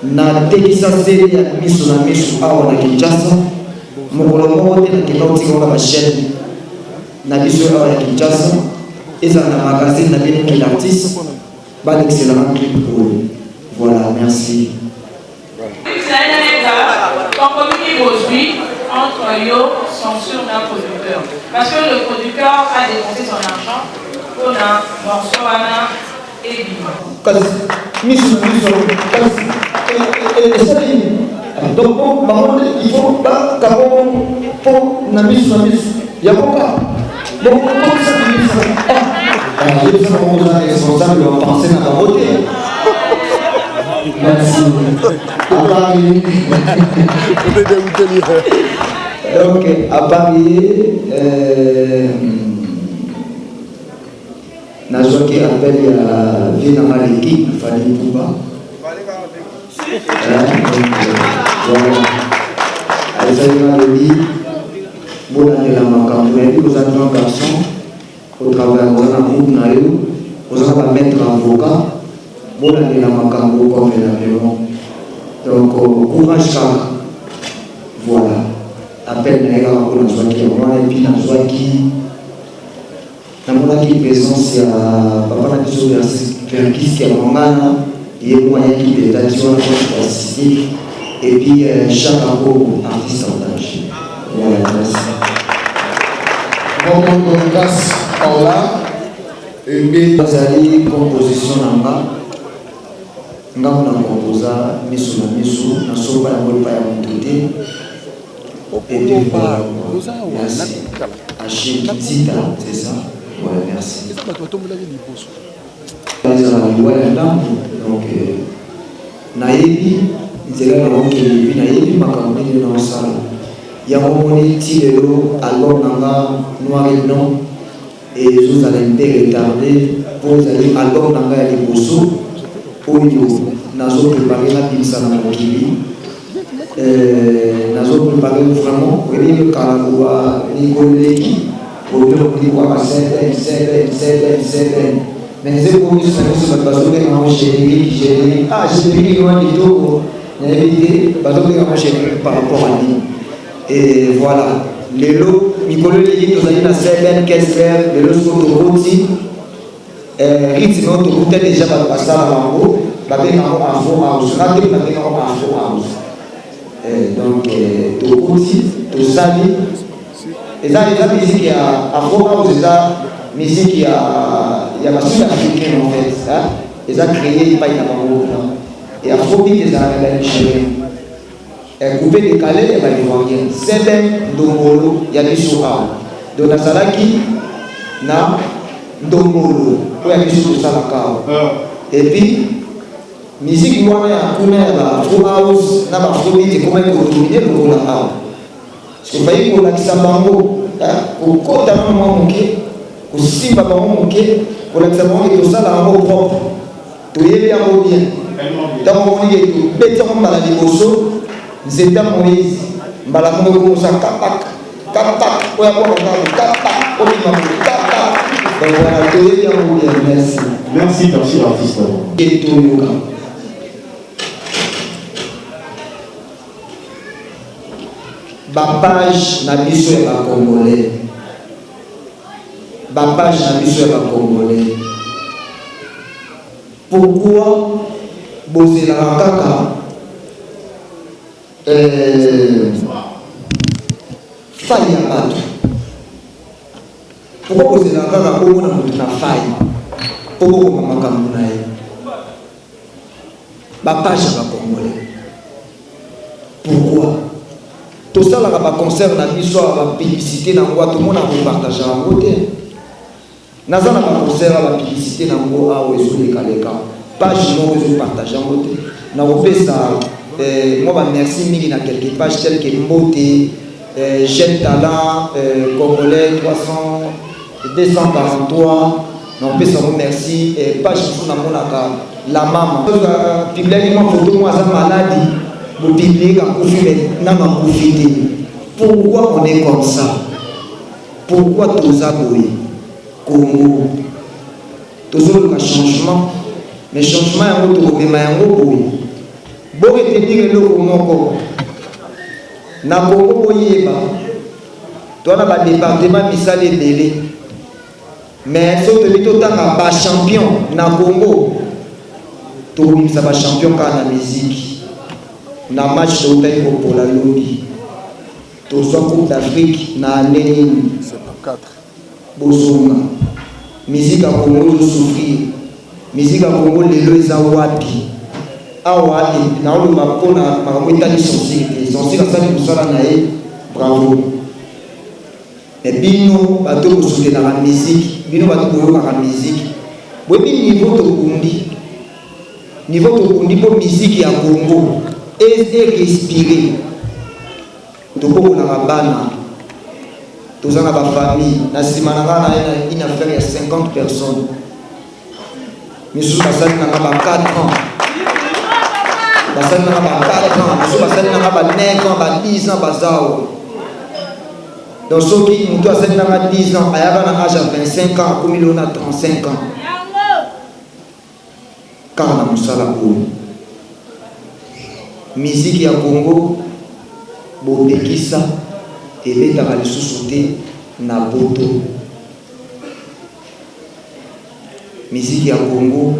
na tekisa seri ya miso na miso awa na Kinshasa mokolo moko te nakenda kotikonga bachaine na biso awa ya Kinshasa ezala na magazine na bino quel artiste balexcellent clip oyo. Voilà, merci. Compromis aujourd'hui entre yo, censure d'un producteur. Parce que le producteur a dépensé son argent pour un morceau et donc maman il faut pas pour namis il y a pas donc ça responsable de penser dans la beauté. Merci. Donc à Paris Nazwa qui appelle la vie dans l'équipe, il fallait tout bas. Bon année la macabre, vous êtes un garçon, au travail, vous êtes un groupe, vous êtes un maître avocat, bon année la macabre, comme la donc courage car voilà, appelle les gars pour Nazwa qui est moi et puis Nazwa qui. Namonaki présence ya papa na biso ya Verkis qui mangana et moyen qui d'étation pour assister et puis chaque groupe artiste en tâche. Voilà, merci. Bon grâce par là et bien bazali composition nanga ngam na composa miso na soba na molpa ya mutute et puis voilà. Merci. Achille Zita, c'est ça. Ouais, merci. Donc, naïbi, il y a naïbi, ma campagne dans la salle. Il y a un moment où album noir et blanc, et vous allez me retarder pour les albums nanga et les bossos, où nous avons préparé la pizza dans mon kiwi. Nous avons préparé vraiment, vous voyez, le Karakoua, Nicoleki. Pour dire que c'est mais c'est pour nous ça parce que on générique ah générique on dit tout il y a évité parce que on générique par rapport à lui et voilà les lots Nicolas dit que ça na certaines questions de l'autre côté rythme autre côté déjà pas passer à l'ango la bien en afro house la bien en afro house donc tout côté tout ça et ça la musique à afro house ça musique il y a ma sud-africaine en fait ça ils ont créé pas une amour et afrobeat ils ont la chérie et coupé décalé et va rien c'est ben domolo il y a des choses donc na salaki na domolo pour y a des choses ça la et puis musique moi ya kuna afro house na afrobeat comment continuer le rôle là c'est pas pour la kisambango pour kota mama moké kusimba bango moke kolakisa bango ke tosala yango propre toyebi yango bien ntango omoni ke tobeti yango mbala liboso nzeta moïse mbala moko ekomosa kapak oyo akokaka kapak obima kapak donc voilà toyebi yango bien merci artiste etoyoka bapage na biso ya bacongolais bapage na biso ya bacongolais pourquoi bozelaka kaka fai ya bato pourquoi bozelaka kaka komona moto na fai mpo bokoma makambo na ye bapage ya bacongolais pourquoi tosalaka baconcert na biso ya bapiblicité nango atomona kopartage yango te naza na baconcert ya bapiblicité nango awa ezolekaleka page moko ezopartage yango te nakopesa mwa bamerci mingi na quelque page tel que mbote jeune talent congolais 243 nakopesa ngo merci page mosusu namonaka la mama pibliaki mwa foto mwa aza maladi public en conflit maintenant profiter. Pourquoi on est comme ça? Pourquoi tout ça boy? Congo. Tout ça le changement. Mais changement est autre mais yango boy. Bon retenir le Congo. na Congo boyeba tona ba département misala ebele mais soki tobi totanga bachampion na Congo tobimisa bachampion kaka na musique na match totali kopola lobi tozwa coupe d'Afrique na année nini bozonga musique ya Congo ezosouffrir musique ya Congo lelo eza wapi awa naoloba mpona makambo etali sensire te sensire asali kosala na ye bravo me bino bato kosutenaka musique bino bato koyokaka musique boyebi niveau tokundi mpo musique ya Congo erespire tokokolaka bana toza na bafamille na nsima na ngai na une affaire ya 50 personnes misusu basali nanga ba 4 ans basali nanga ba 4 ans misusu basali nanga ba 9 ans ba 10 ans bazawa donc soki moto asali nanga 10 ans ayaka na âge ya 25 ans akomi lelo na 35 ans kaka na mosala oyo musique ya Congo bobekisa ebetaka lisusu te na poto musique ya Congo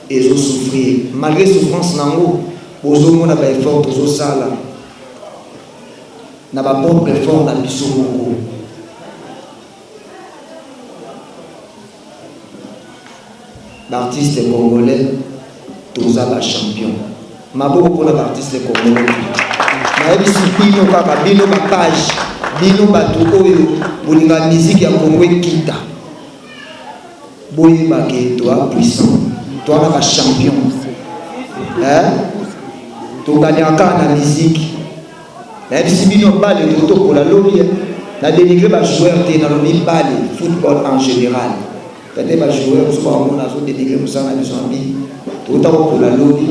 ezosouffrir malgré souffrance nango bozomona baeffort tozosala na bapropre effort na biso moko baartiste congolais toza bachampion maboko mpona baartiste congolais nayebisi bino kaka bino bapage bino bato oyo bolinga musique ya Congo ekita boyebake toa puissant toana bachampion tokaniaka kaka na musique nayebisi bino bale totokola lobi na dénigre bajoueur te nalobi bale football en général peut-être bajoueur mosusu bamona azodénigre mosala na biso nabi totakokola lobi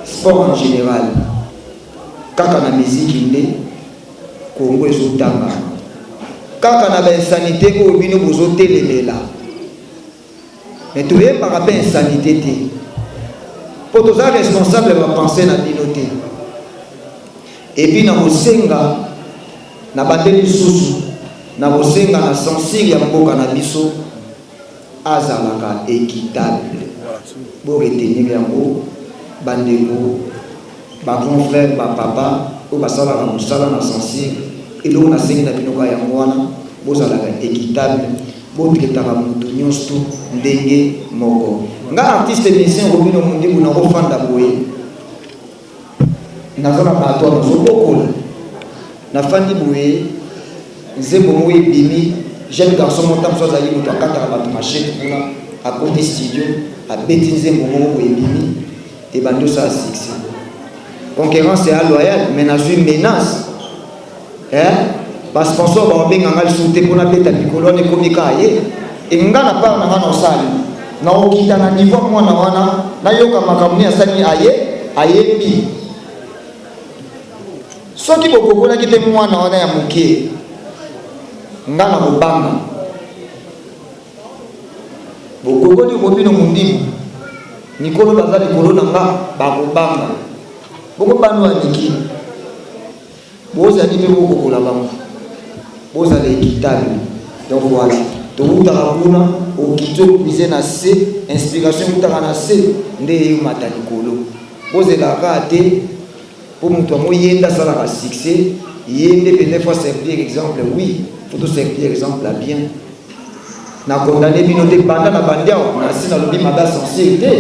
sport en général kaka na musique nde Congo ezotanga kaka na bainsanité oyo bino bozotelemela mais toyebaka mpe insanité te mpo toza responsable ya bapense na bino te epuis na kosenga na bande lisusu na kosenga na censure ya mboka na biso azalaka équitable boretenir yango bandeko bagrand frère bapapa oyo basalaka mosala na censure eloko nasengi na bino ka yango wana bozalaka équitable botretaka moto nyonso ndenge moko nga artiste musicien kobino mondibu nakofanda boye naza na bato nazobokola nafandi boye nzembo moko ebimi jeune garçon mota moso azali moto akataka bato machete kuna akoti studio abeti nzembo moko boye ebimi ebandi osala succès concurrence ya loyal mais nazwi menace basponsor babenganga lisusu te mpona beta mikolo wana ekomi kaka ye enga na part nanga na osali naokita na niveau mwana wana nayoka makambo nini asali ayembi soki bokokolaki te mwana wana ya moke nga na kobanga bokokoli kobino mondimu mikolo baza likolo na nga bakobanga bokobandwa niki bozali mpe bokokola bango bozala équitable donc voilà tokutaka kuna okiti okuize na se inspiration ekutaka na se nde eyomata likolo bozelaka te mpo moto yango yenda asalaka succès yende pende fois servir exemple oui faut to servir exemple à bien na condamné bino te banda na bandiao na si nalobi mabe censure te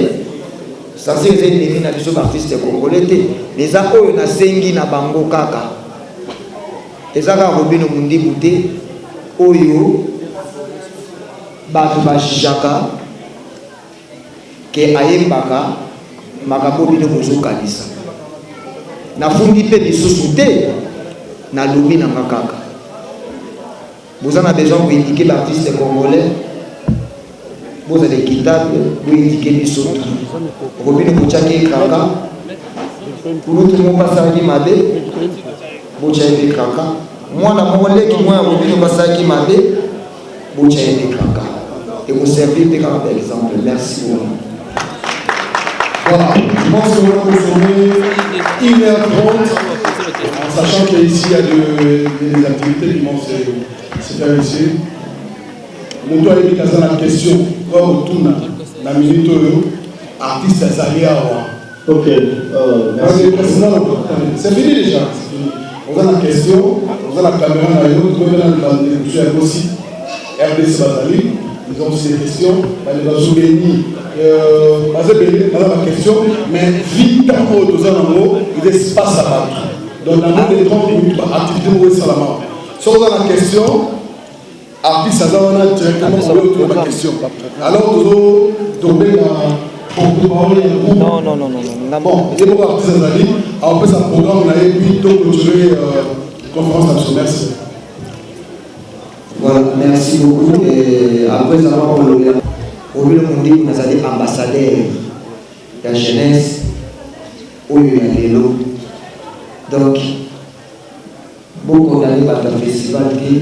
censure eza ennemi na biso baartiste congolais te eza oyo nasengi na bango kaka eza kaka kobino mondibu te oyo bato bajijaka ke ayembaka makambo bino bozokanisa nafundi mpe lisusu te nalobi nanga kaka boza na besoin koindike baartiste congolais bozala équitable boindike biso okobino botyaki kaka kulutu moko basalaki mabe botya ebe kaka mwana moko leki mwana kobino basalaki mabe botya ebe kaka ekoservir mpe kaka baexemple. Merci beaucoup. Voilà, je pense qu'on va consommer 1h30. sachant qu'ici il y a des activités qui vont se faire ici. Mon toit est dans la question, comme tout la minute, artiste Azalia. Ok, merci. C'est fini déjà. On a la question, on a la caméra, on a le aussi. RDC Bazali, ils ont aussi des questions. Ils ont souveni, on a la question, mais vite, quand il y a des espaces à battre. Donc, dans les 30 minutes, activité de Salamar. Si on a la question, artiste Azana directement autour de la question. Alors, vous tombez dans. Non. Bon, il y a beaucoup d'artistes Azali. Après, ça programme, on a puis donc clôturer conférence nationale. Merci. Voilà, merci beaucoup. Et après avoir prolongé, au lieu de dire que nous sommes ambassadeurs de la jeunesse, où il y a des lots. Donc, beaucoup d'années par le festival qui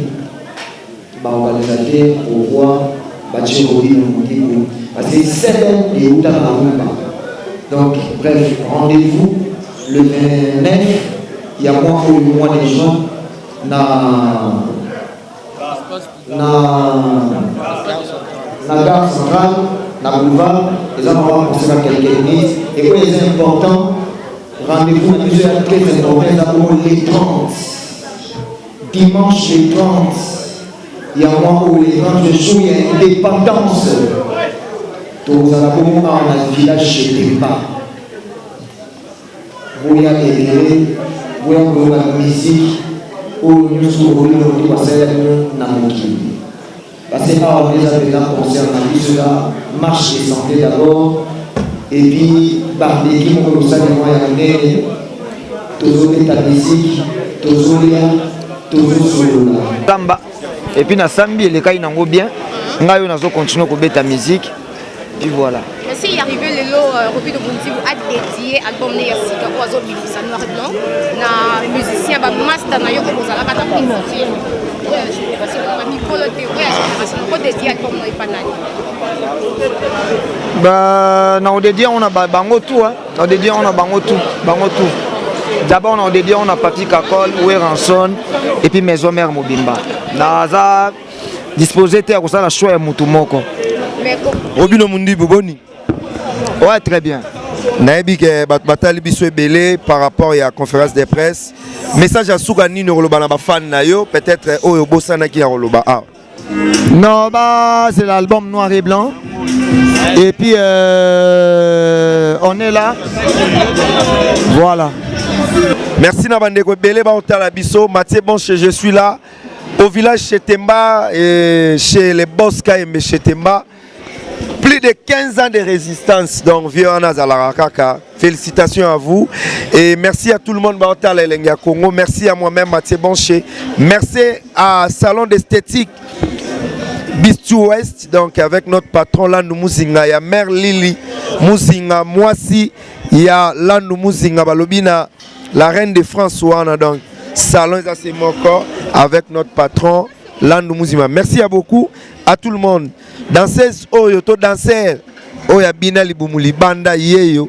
organisateur au roi, parce que c'est un et où dans la. Donc, bref, rendez-vous le 29, il y a moins de gens na gare centrale, na boulevard, les gens vont penser à quelques minutes. Et quoi est important, rendez-vous à plusieurs très importants les 30. Dimanche les 30, il y a un moment où les 30 jours, il y a une indépendance. Donc vous allez au moment dans le village chez Tempa. Vous y avez vous y avez la musique. Où nous sommes venus passer dans mon qui. Parce que on les a déjà concernant cela, marche et santé d'abord, et puis par des qui m'ont ça des moyens de toujours la musique, toujours Samba. Et puis na sambi les cas n'ango bien, ngayo nazo continuer ko beta musique. Et voilà. Merci y arrivé le lot Roby de Bundi a dédié album ne ya sika ko azo bimisa noir et blanc na musicien ba master na yo ko zala kata primordial. Ouais, je sais pas si on va micro de ouais, on dédié album no ipanani. Bah na on dédié on a bango tout hein. On dédié on a bango tout. D'abord on a dédié on a Papi Kakol, Oué Ranson et puis Maison Mère Mobimba. Na za disposé te ko sala choix mutu moko. Robino Mundi Boboni. Ouais, très bien. Naebi ke batali biso ebele par rapport à la conférence de presse. Message à Sougani no roloba na ba fan na yo, peut-être oyo bosana ki roloba. Ah. Non, bah c'est l'album Noir et Blanc. Et puis on est là. Voilà. Merci na bande ko ebele ba otala biso, Mathieu Bonche, je suis là au village chez Temba et chez les boss KM chez Temba. Plus de 15 ans de résistance, donc vieux Anazalaraka. Félicitations à vous et merci à tout le monde Lenga Congo. Merci à moi-même Mathieu Bonché. Merci à Salon d'esthétique Bistu Ouest, donc avec notre patron Landou Mouzinga, il y a Mère Lili Mouzinga, moi si il y a Landou Mouzinga Balobina, la reine de France Ouana, donc Salon Zasemoko avec notre patron Landou Mouzinga. Merci à beaucoup à tout le monde. Danseuse oyoto danser oya bina libumuli banda yeyo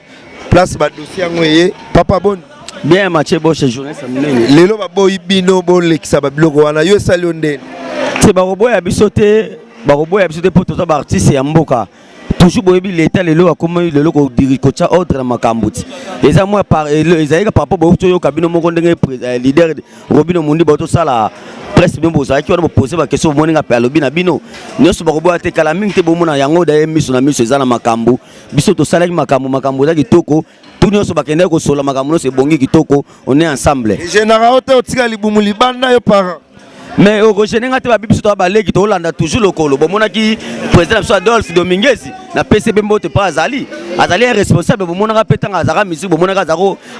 place ba dossier ngoye papa bon bien Mathieu Boche journée samedi lelo ba boy bino bon lekisa ba blogo wana yo sali onde c'est ba robo ya bisote poto za ba artiste ya mboka toujours boyebi l'état lelo akoma lelo ko diri ko cha ordre na makambuti eza moi par ezalika par rapport bo yo kabino moko ndenge leader Robino Mundi boto sala presque bien boza qui on poser ba question moninga pe alobi na bino nyoso ba ko te kala mingi te bomona yango da miso na miso eza na makambu biso to sala makambu za kitoko tout nyoso ba kende ko sola makambu no se bongi kitoko on est ensemble général ote otika libumu libanda yo parent mais au gauche n'engate ba biso to ba leki to landa toujours lokolo bomona ki président biso Adolphe Dominguez na PCB mbote pa azali est responsable bomona ka petanga azaka musique bomona ka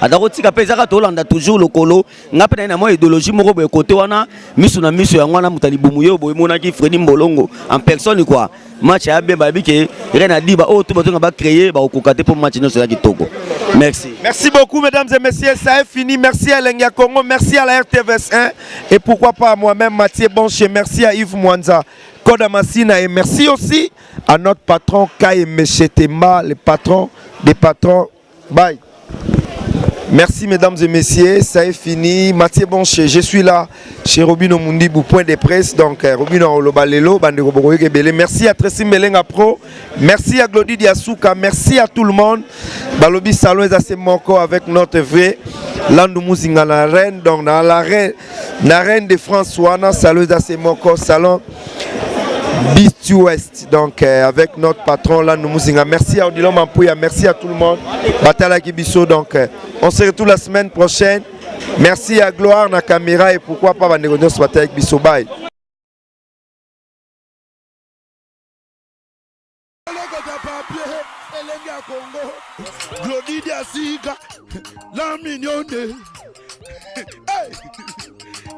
azako tika pe zaka to landa toujours lokolo ngape na mo idéologie moko boye côté wana miso na miso ya ngwana mutali bumu yo boye mona ki Freddy Mbolongo en personne quoi match ya bien ba bike rena diba o to batonga ba créer ba kokate pour match no sera kitoko. Merci. Merci beaucoup mesdames et messieurs, ça est fini. Merci à Lenga Congo, merci à la RTVS1 et pourquoi pas à moi-même Mathieu Bonche, merci à Yves Mwanza, Koda Massina et merci aussi à notre patron Kaye Mechetema, le patron des patrons. Bye. Merci mesdames et messieurs, ça est fini. Mathieu Bonché, je suis là chez Robino Mundibou, point de presse. Donc Robino Olobalelo, Bandeko Bokoyeke Bele. Merci à Tracy Melenga Pro, merci à Glody Diasuka, merci à tout le monde. Balobi Salon est assez moko avec notre vrai Landou Mouzinga la reine. Donc dans la reine de François, Salon est assez moko salon. Beast West, donc avec notre patron là, nous Mouzinga. Merci à Odilon Mampouya, merci à tout le monde. Batala Kibiso, donc on se retrouve la semaine prochaine. Merci à Gloire, na caméra et pourquoi pas Bandego ce matin avec Biso. Bye. La mignonne.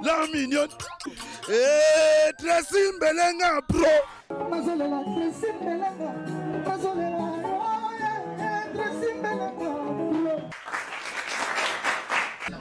La mignonne. Tracy Melenga Pro.